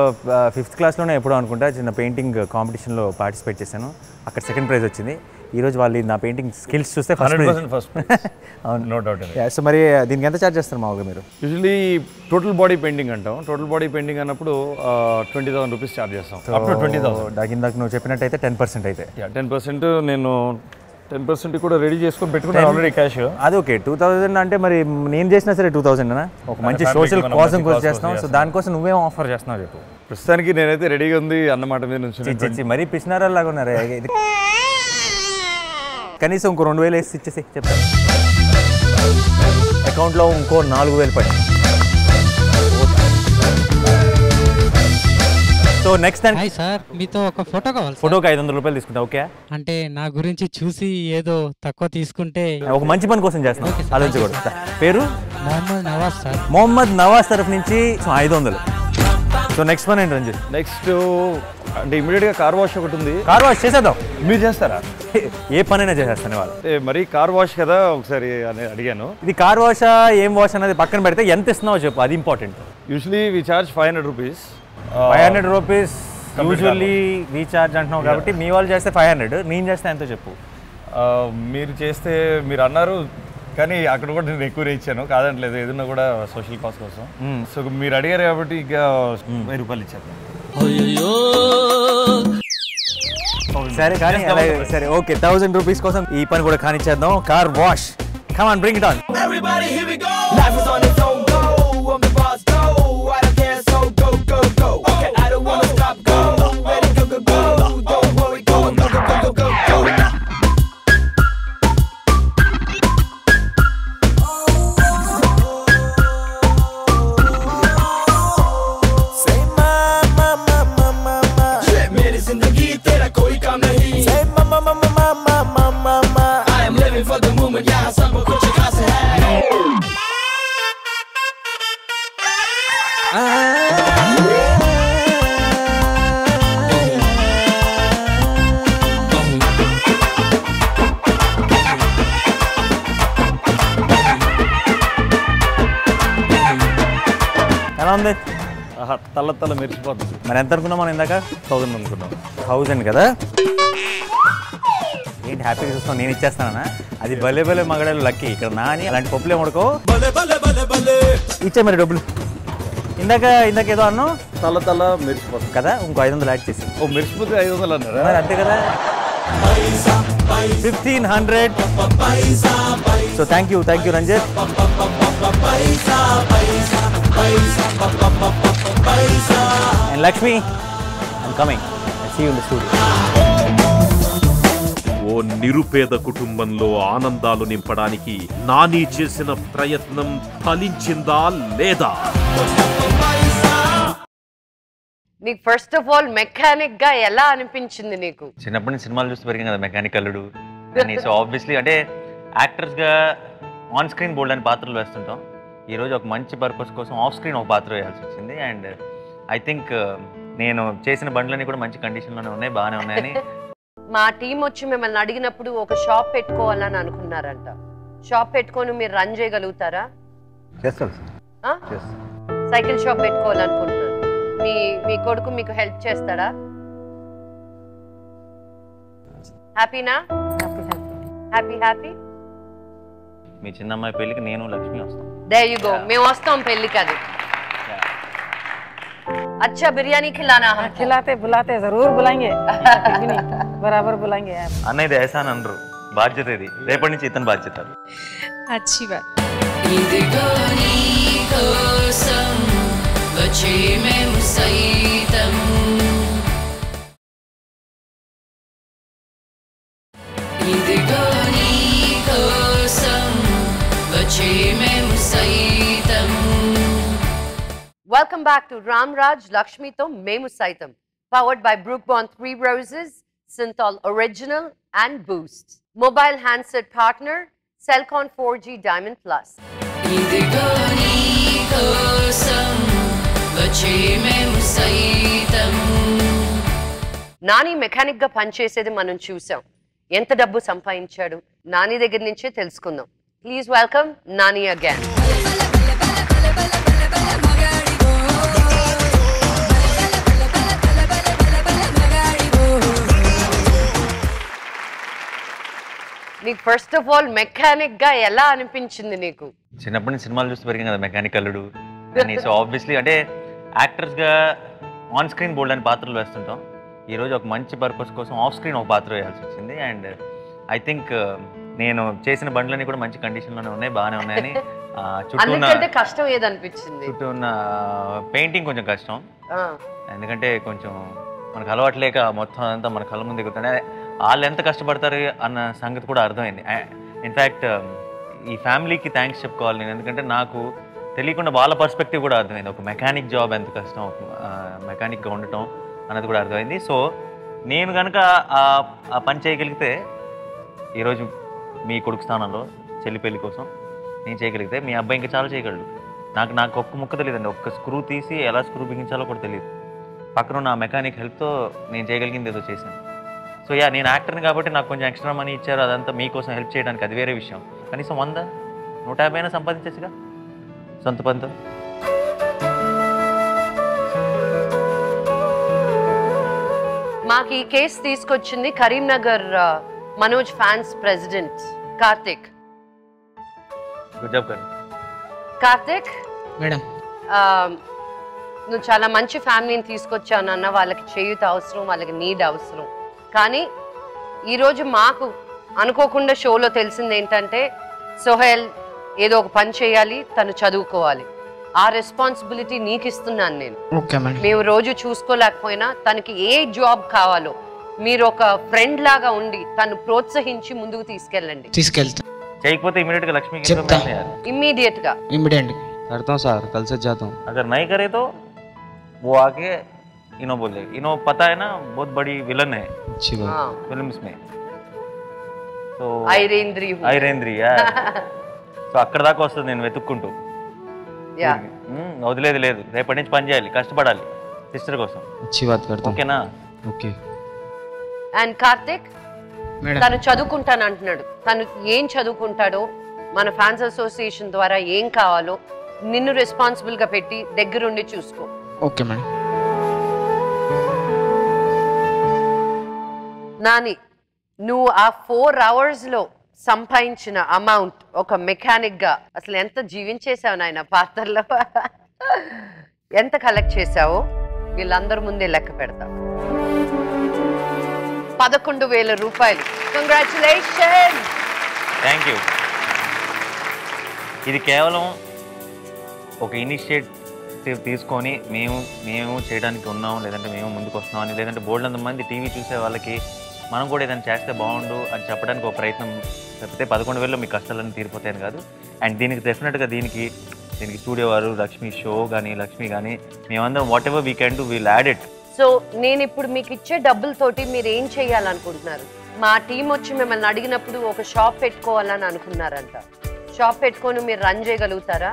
5th క్లాస్లోనే ఎప్పుడో అనుకుంటా చిన్న పెయింటింగ్ కాంపిటీషన్లో పార్టిసిపేట్ చేశాను. అక్కడ సెకండ్ ప్రైజ్ వచ్చింది. ఈరోజు వాళ్ళు నా పెయింటింగ్ స్కిల్స్ చూస్తే ఫస్ట్ అవును, నో డౌట్. సో మరి దీనికి ఎంత ఛార్జ్ చేస్తారు మామూలుగా మీరు? యూజువలీ టోటల్ బాడీ పెయింటింగ్ అంటాం. టోటల్ బాడీ పెయింటింగ్ అన్నప్పుడు 20,000 రూపీస్ ఛార్జ్ చేస్తాం. Up to 20,000. ఇందాక నువ్వు చెప్పినట్టయితే 10% అయితే. 10% నేను 10% కూడా రెడీ చేసుకొని పెట్టుకున్నాను ఆల్రెడీ క్యాష్. అది ఓకే. 2,000 అంటే మరి నేను చేసినా సరే 2,000 ఒక మంచి సోషల్ కోసం చేస్తున్నావు. సో దానికోసం నువ్వేం ఆఫర్ చేస్తున్నావు చెప్పు. ప్రస్తుతానికి నేనైతే రెడీగా ఉంది అన్నమాట మీద నుంచి. మరీ పిచ్చినారాలాగా ఉన్నారు. కనీసం ఇంకో 2,000 వేసి ఇచ్చేసి చెప్తాను. అకౌంట్లో ఇంకో 4,000 పడి. So next time hi sir, మీతో ఒక ఫోటో కావాలి. ఫోటోకి 500 రూపాయలు తీసుకుంటా, ఓకే? అంటే నా గురించి చూసి ఏదో తక్కువ తీసుకుంటే. ఒక మంచి పని కోసం చేస్తాను, ఆలోచించకూడదు. పేరు మొహమ్మద్ నవాజ్ సార్. మొహమ్మద్ నవాజ్ తరఫు నుంచి 500. సో నెక్స్ట్ పని ఏంటి రంజిత్? నెక్స్ట్ అంటే ఇమీడియట్గా కార్ వాష్ ఒకటి ఉంది. కార్ వాష్ చేసేద్దాం. మీరు చేస్తారా? ఏ పనైనా చేసేస్తాను వాళ్ళు. మరి కార్ వాష్ కదా ఒకసారి అని అడిగాను. ఇది కార్ వాషా ఏం వాష్ అనేది పక్కన పెడితే ఎంత ఇస్తున్నావో చెప్పు, అది important. Usually we charge 500 rupees. 500 rupees usually recharge అంటున్నావు కాబట్టి మీ వాళ్ళు చేస్తే 500, నేను చేస్తే ఎంతో చెప్పు. మీరు చేస్తే మీరు అన్నారు కానీ అక్కడ కూడా నేను ఎక్కువ ఇచ్చాను, కాదంటలేదు, ఏదన్నా కూడా సోషల్ కాస్ట్ కోసం. సో మీరు అడిగారు కాబట్టి ఇక 1000 రూపాయలు ఇచ్చాను. సరే కానీ సరే ఓకే, 1000 రూపీస్ కోసం ఈ పని కూడా కానిచ్చేద్దాం. Car wash, come on bring it on. ఎలా ఉంది? తల్ల మెరిచిపోతుంది. మరి ఎంత అనుకున్నాం మనం ఇందాక? 1000 అనుకున్నాం. 1000 కదా? ఏంటి హ్యాపీగా చూస్తాం, నేను ఇచ్చేస్తానా? అది భలే భలే మగడాలు లక్కీ. ఇక్కడ నాని అలాంటి పప్పులే ఉడకో. ఇచ్చే మరి డబ్బులు. ఇందాక ఏదో అన్నావు, తల్ల మెరిచిపోతుంది కదా? ఇంకో 500 యాడ్ చేసి. ఓ మెరిచిపోతే 500 అన్నారా? అంతే కదా? 1500. So thank you Ranjith. And Lakshmi, I'm coming. I'll see you in the studio. ఓ నిరుపేద కుటుంబంలో ఆనందాలు నింపడానికి నాని చేసిన ప్రయత్నం ఫలించిందా లేదా? నీకు ఫస్ట్ ఆఫ్ ఆల్ మెకానిక్ గా ఎలా అనిపించింది నీకు? చిన్నప్పటి నుంచి సినిమాలు చూస్తూ పెరిగింది కదా, మెకానిక్ అల్లుడు అని. సో ఆబ్వియస్లీ అంటే యాక్టర్స్గా ఆన్ స్క్రీన్ బోల్డ్ అని పాత్రలు వేస్తుంటాం. ఈరోజు ఒక మంచి పర్పస్ కోసం ఆఫ్ స్క్రీన్ ఒక పాత్ర వేయాల్సి వచ్చింది. అండ్ ఐ థింక్ నేను చేసిన బండ్లన్నీ కూడా మంచి కండిషన్లోనే ఉన్నాయి, బాగానే ఉన్నాయని. మా టీం వచ్చి మిమ్మల్ని అడిగినప్పుడు ఒక షాప్ పెట్టుకోవాలని అనుకున్నారంట. షాప్ పెట్టుకొని మీరు రన్ చేయగలుగుతారా? చేస్తాను సార్. సైకిల్ షాప్ పెట్టుకోవాలనుకుంటున్నారు. మీ కొడుకు మీకు హెల్ప్ చేస్తాడా? హ్యాపీనా? హ్యాపీ. మీ చిన్న అమ్మాయి పెళ్ళికి నేను లక్ష్మి వస్తాం. There you go. మేము వస్తాం పెళ్ళికి. అది अच्छा बिरयानी खिलाना है. बुलाते जरूर बुलाएंगे. बराबर बुलाएंगे यार. అన్న ఇది ఏసాన్ అనరు, బాధ్యత ఇది. రేపటి నుంచి ఇతని బాధ్యత. अच्छी बात. ఇదిగో నీ కోసం వచ్చే మేము సైతం, ఇదిగో నీ కోసం వచ్చే మేము సైతం. Welcome back to Ramraj Lakshmi to Memu Saitam, powered by Brook Bond 3 Roses, Synthol Original and Boost. Mobile handset partner, Cellcon 4G Diamond Plus. ఇదిగో నీ కోసం వచ్చే మేము సైతం. నాని మెకానిక్ గా పనిచేసేది మనం చూసాం. ఎంత డబ్బు సంపాదించాడు నాని దగ్గర నుంచే తెలుసుకుందాం. Please welcome Nani again. నీకు ఫస్ట్ ఆఫ్ ఆల్ మెకానిక్ గా ఎలా అనిపించింది నీకు? చిన్నప్పటి నుంచి సినిమాలు చూస్తూ పెరిగింది కదా, మెకానిక్ అల్లుడు అని. సో ఆబ్వియస్లీ అంటే యాక్టర్స్గా ఆన్ స్క్రీన్ బోల్డ్ అని పాత్రలు వేస్తుంటాం. ఈరోజు ఒక మంచి పర్పస్ కోసం ఆఫ్ స్క్రీన్ ఒక పాత్ర వేయాల్సి వచ్చింది. అండ్ ఐ థింక్ నేను చేసిన బండ్లన్నీ కూడా మంచి కండిషన్లోనే ఉన్నాయి, బాగానే ఉన్నాయని. చుట్టూ కష్టం ఏదనిపించింది? చుట్టూ ఉన్న పెయింటింగ్ కొంచెం కష్టం, ఎందుకంటే కొంచెం మనకు అలవాటు లేక మొత్తం అంతా మన కళ్ళ ముందు దిగుతున్నాయి. వాళ్ళు ఎంత కష్టపడతారు అన్న సంగతి కూడా అర్థమైంది. ఇన్ఫ్యాక్ట్ ఈ ఫ్యామిలీకి థ్యాంక్స్ చెప్పుకోవాలి నేను, ఎందుకంటే నాకు తెలియకుండా వాళ్ళ పర్స్పెక్టివ్ కూడా అర్థమైంది. ఒక మెకానిక్ జాబ్ ఎంత కష్టం, మెకానిక్గా ఉండటం అన్నది కూడా అర్థమైంది. సో నేను కనుక ఆ పని చేయగలిగితే ఈరోజు మీ కొడుకు స్థానంలో చెల్లి పెళ్లి కోసం నేను చేయగలిగితే మీ అబ్బాయి ఇంకా చాలా చేయగలడు. నాకు ఒక్క ముక్క తెలియదండి, ఒక్క స్క్రూ తీసి ఎలా స్క్రూ బిగించాలో కూడా తెలియదు. పక్కన ఉన్న మెకానిక్ హెల్ప్తో నేను చేయగలిగింది ఏదో చేశాను. సో నేను యాక్టర్ని కాబట్టి నాకు కొంచెం ఎక్స్ట్రా మనీ ఇచ్చారు, అదంతా మీకోసం హెల్ప్ చేయడానికి, అది వేరే విషయం. కనీసం 100, 150 అయినా సంపాదించచ్చుగా సొంత పనితో. మాకు ఈ కేసు తీసుకొచ్చింది Karimnagar Manoj fans president Karthik. Good job Karthik madam. నువ్వు చాలా మంచి ఫ్యామిలీని తీసుకొచ్చావు నాన్న. వాళ్ళకి చేయూత అవసరం, వాళ్ళకి నీడ్ అవసరం. కానీ ఈరోజు మాకు అనుకోకుండా షోలో తెలిసింది ఏంటంటే సోహెల్ ఏదో ఒక పని చేయాలి, తను చదువుకోవాలి. ఆ రెస్పాన్సిబిలిటీ నీకు ఇస్తున్నాను నేను. మేము రోజు చూసుకోలేకపోయినా తనకి ఏ జాబ్ కావాలో మీరు ఒక ఫ్రెండ్ లాగా ఉండి తను ప్రోత్సహించి ముందుకు తీసుకెళ్ళండి. చేయకపోతే इमीडिएट గా लक्ष्मी इमीडिएट గా करता हूँ सर, कल से जाता हूँ. अगर नहीं करे तो वो आके इनो बोले, इनो पता है ना बहुत बड़ी विलन है अच्छी बात फिल्म्स में. तो ఐరేంద్రి సో అక్కడ దాకా వస్తుంది నేను వెతుక్కుంటూ. వదిలేదు లేదు, రేపటి నుంచి పని చేయాలి, కష్టపడాలి సిస్టర్ కోసం. अच्छी बात करता हूँ. ఓకేనా? ఓకే. అండ్ కార్తిక్ తను చదువుకుంటాను అంటున్నాడు. తను ఏం చదువుకుంటాడో మన ఫ్యాన్స్ అసోసియేషన్ ద్వారా ఏం కావాలో నిన్ను రెస్పాన్సిబుల్ గా పెట్టి దగ్గరుండి చూసుకో. Okay madam. నాని, నువ్వు ఆ 4 hours లో సంపాదించిన అమౌంట్ ఒక మెకానిక్ గా అసలు ఎంత జీవించేసావు నాయన పాత్రలో, ఎంత కలెక్ట్ చేసావో వీళ్ళందరి ముందే లెక్క పెడతా. 11,000 రూపాయలు. కంగ్రాచులేషన్. Thank you. ఇది కేవలం ఒక ఇనిషియేటివ్ తీసుకొని మేము చేయడానికి ఉన్నాం, లేదంటే మేము ముందుకు వస్తున్నాం అని, లేదంటే బోల్డ్ మంది టీవీ చూసే వాళ్ళకి మనం కూడా ఏదైనా చేస్తే బాగుండు అని చెప్పడానికి ఒక ప్రయత్నం తప్పితే 11,000లో మీ కష్టాలన్నీ తీరిపోతాయని కాదు. అండ్ దీనికి డెఫినెట్గా దీనికి స్టూడియో వారు, లక్ష్మి షో కానీ, లక్ష్మి కానీ, మేమందరం what ever we can do will add it. So నేను ఇప్పుడు మీకు ఇచ్చే డబ్బులతోటి మీరు ఏం చేయాలనుకుంటున్నారు? మా టీం వచ్చి మిమ్మల్ని అడిగినప్పుడు ఒక షాప్ పెట్టుకోవాలని అనుకున్నారంట. షాప్ పెట్టుకొని మీరు రన్ చేయగలుగుతారా?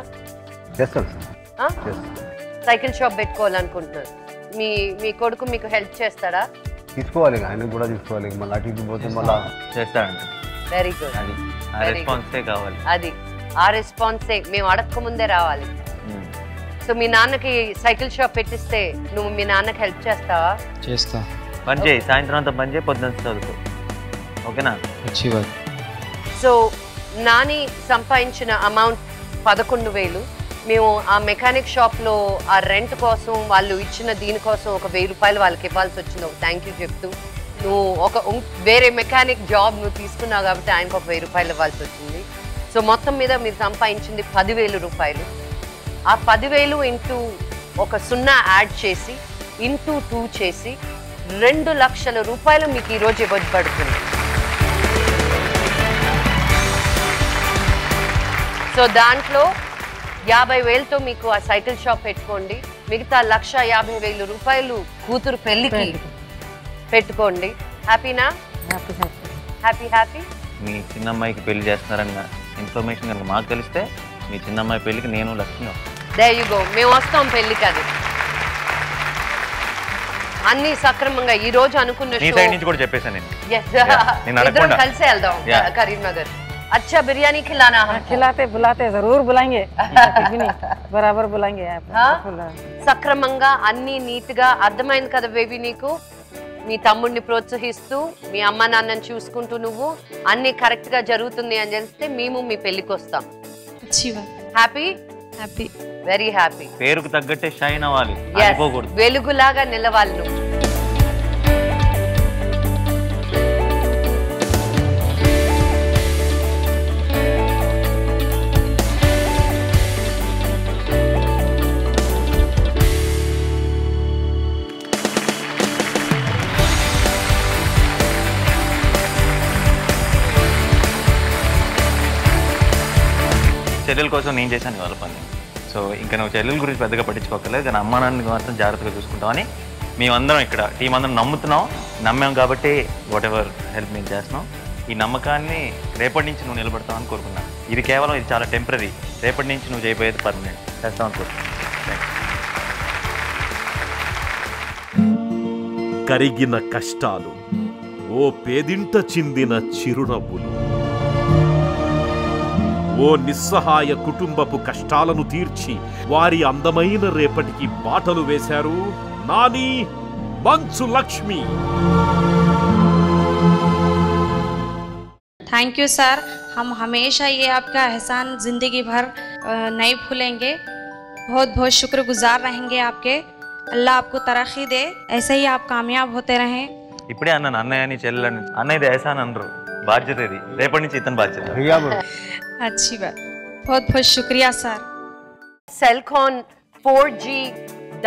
సైకిల్ షాప్ పెట్టుకోవాలనుకుంటున్నారు. మీ కొడుకు మీకు హెల్ప్ చేస్తాడా? తీసుకోవాలి, ఆయన కూడా తీసుకోవాలి. మళ్ళీ అటు ఇటు పోతే మళ్ళీ చేస్తాడంట. Very good. అది ఆ రెస్పాన్సే మేము అడగక ముందే రావాలి. సో మీ నాన్నకి సైకిల్ షాప్ పెట్టిస్తే నువ్వు మీ నాన్నకి హెల్ప్ చేస్తావా? చేస్తా. పని చేయి, సాయంత్రం అంతా పని చేయి, పొద్దున్న చదువుకో. ఓకేనా? సో నాని సంపాదించిన అమౌంట్ 11,000. మేము ఆ మెకానిక్ షాప్లో ఆ రెంట్ కోసం వాళ్ళు ఇచ్చిన దీనికోసం ఒక 1,000 రూపాయలు వాళ్ళకి ఇవ్వాల్సి వచ్చింది. ఒక థ్యాంక్ యూ చెప్తూ నువ్వు వేరే మెకానిక్ జాబ్ నువ్వు తీసుకున్నావు కాబట్టి ఆయనకు ఒక 1,000 రూపాయలు ఇవ్వాల్సి వచ్చింది. సో మొత్తం మీద మీరు సంపాదించింది 10,000 రూపాయలు. ఆ 10,000 ఇంటూ ఒక 0 యాడ్ చేసి ఇంటూ 2 చేసి 2 లక్షల రూపాయలు మీకు ఈరోజు ఇవ్వబడుతుంది. సో దాంట్లో 50,000తో మీకు ఆ సైకిల్ షాప్ పెట్టుకోండి. మిగతా 1,50,000 రూపాయలు కూతురు పెళ్లికి పెట్టుకోండి. హ్యాపీనా? హ్యాపీ. మీ చిన్నమ్మాయికి పెళ్లి చేస్తున్నారన్న ఇన్ఫర్మేషన్ కనుక మాకు తెలిస్తే మీ చిన్నమ్మాయి పెళ్లికి నేను లక్ష్మి దేర్ యు గో. మేము వస్తాం పెళ్లికి. అది అన్ని సక్రమంగా ఈ రోజు అనుకున్న షో సైడ్ నుంచి కూడా చెప్పేసాను నేను. ఇద్దరం కలిసి వెళ్దాం కరీంనగర్. अच्छा बिरयानी खिलाना है? खिलाते बुलाते जरूर बुलाएंगे, बराबर बुलाएंगे. సక్రమంగా అన్ని నీట్ గా అర్థమైంది కదా బేబీ నీకు? మీ తమ్ముడిని ప్రోత్సహిస్తూ మీ అమ్మ నాన్నని చూసుకుంటూ నువ్వు అన్ని కరెక్ట్ గా జరుగుతుంది అని తెలిస్తే మేము మీ పెళ్లికి వస్తాం. హ్యాపీ? Very happy. పేరుకు తగ్గట్టే షైన్ అవ్వాలి, వెలుగులాగా నిలవాలి నువ్వు. చెల్లెల కోసం నేను చేశాను ఇవాళ పని. సో ఇంకా నువ్వు చెల్లెల గురించి పెద్దగా పట్టించుకోకలేదు, కానీ అమ్మా నాన్నకి మాత్రం జాగ్రత్తగా చూసుకుంటామని మేమందరం ఇక్కడ టీం అందరం నమ్ముతున్నాం, నమ్మాం కాబట్టి వాట్ ఎవర్ హెల్ప్ మేము చేస్తున్నాం. ఈ నమ్మకాన్ని రేపటి నుంచి నువ్వు నిలబడతావని కోరుకున్నాను. ఇది కేవలం ఇది చాలా టెంపరీ, రేపటి నుంచి నువ్వు చేయబోయేది పర్మనెంట్ చేస్తామని కోరుకున్నాను. కరిగిన కష్టాలు, ఓ పేదింట చిందిన చిరునవ్వులు, ఓ నిస్సహాయ కుటుంబపు కష్టాలను తీర్చి వారి అందమైన రేపటికి బాటలు వేశారు Nani, Manchu Lakshmi. Thank you sir, हम हमेशा ये आपका एहसान ज़िंदगी भर नहीं भूलेंगे. बहुत बहुत शुक्रगुजार रहेंगे आपके. अल्लाह आपको तरक्की दे, ऐसे ही आप कामयाब होते रहें. ఇప్పుడే అన్నాను అన్నయ్య అని చెల్లెలని. అన్నయ్యది ఎహసాన్ అనరు, బాధ్యత ఇది. రేపటి నుంచి ఇతని బాధ్యత. अच्छी बात, बहुत बहुत शुक्रिया sir. Celkon 4G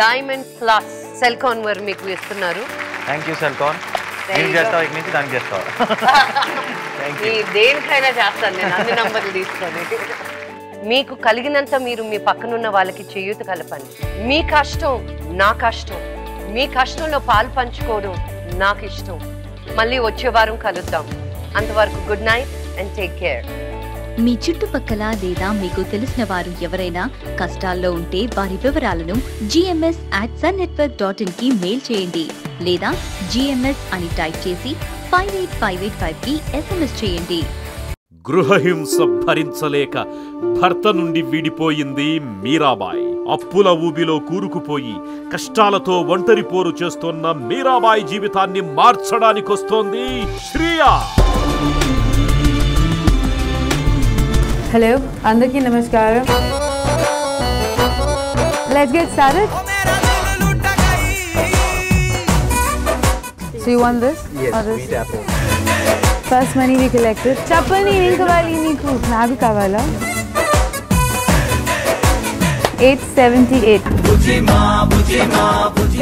diamond plus Celkon వారు మీకు ఇస్తున్నారు. Thank you Celkon. నేను చేస్తావా ఇక నుంచి, దానికి చేస్తావా? దేనికైనా చేస్తాను నేను, అన్ని నంబర్లు తీసుకొని. మీకు కలిగినంత మీరు మీ పక్కనున్న వాళ్ళకి చేయూత కలపండి. మీ కష్టం నా కష్టం, మీ కష్టంలో పాలు పంచుకోవడం నాకు ఇష్టం. మళ్ళీ వచ్చే వారం కలుద్దాం. అంతవరకు good night and take care. మీ చుట్టుపక్కల లేదా మీకు తెలిసిన వారు ఎవరైనా కష్టాల్లో ఉంటే వారి వివరాలను gms@sunnetwork.in కి మెయిల్ చేయండి లేదా GMS అని టైప్ చేసి 58585 కి SMS చేయండి. గృహహింస భరించలేక భర్త నుండి విడిపోయింది మీరాబాయ్. అప్పుల ఊబిలో కూరుకుపోయి కష్టాలతో ఒంటరి పోరు చేస్తున్న మీరాబాయ్ జీవితాన్ని మార్చడానికొస్తోంది శ్రియా. హలో, అందరికీ నమస్కారం. Let's get started. So you want this? Yes, or this? sweet apple. First money we collected. చెప్పండి ఏం కావాలి నీకు? నాకు కావాలా? 878.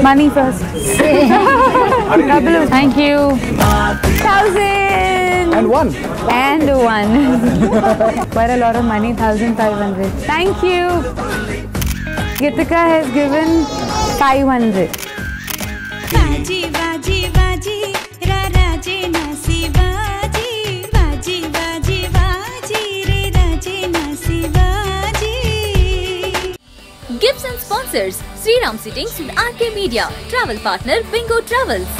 Money first. Thank you. 1000. And one. And one. Quite a lot of money, 1500. Thank you. Gitika has given 500. बाजी बाजी बाजी रा राजे नासी बाजी बाजी बाजी बाजी रे राजे नासी बाजी. Gifts and sponsors: Sriram Sittings with RK Media. Travel partner Bingo Travels.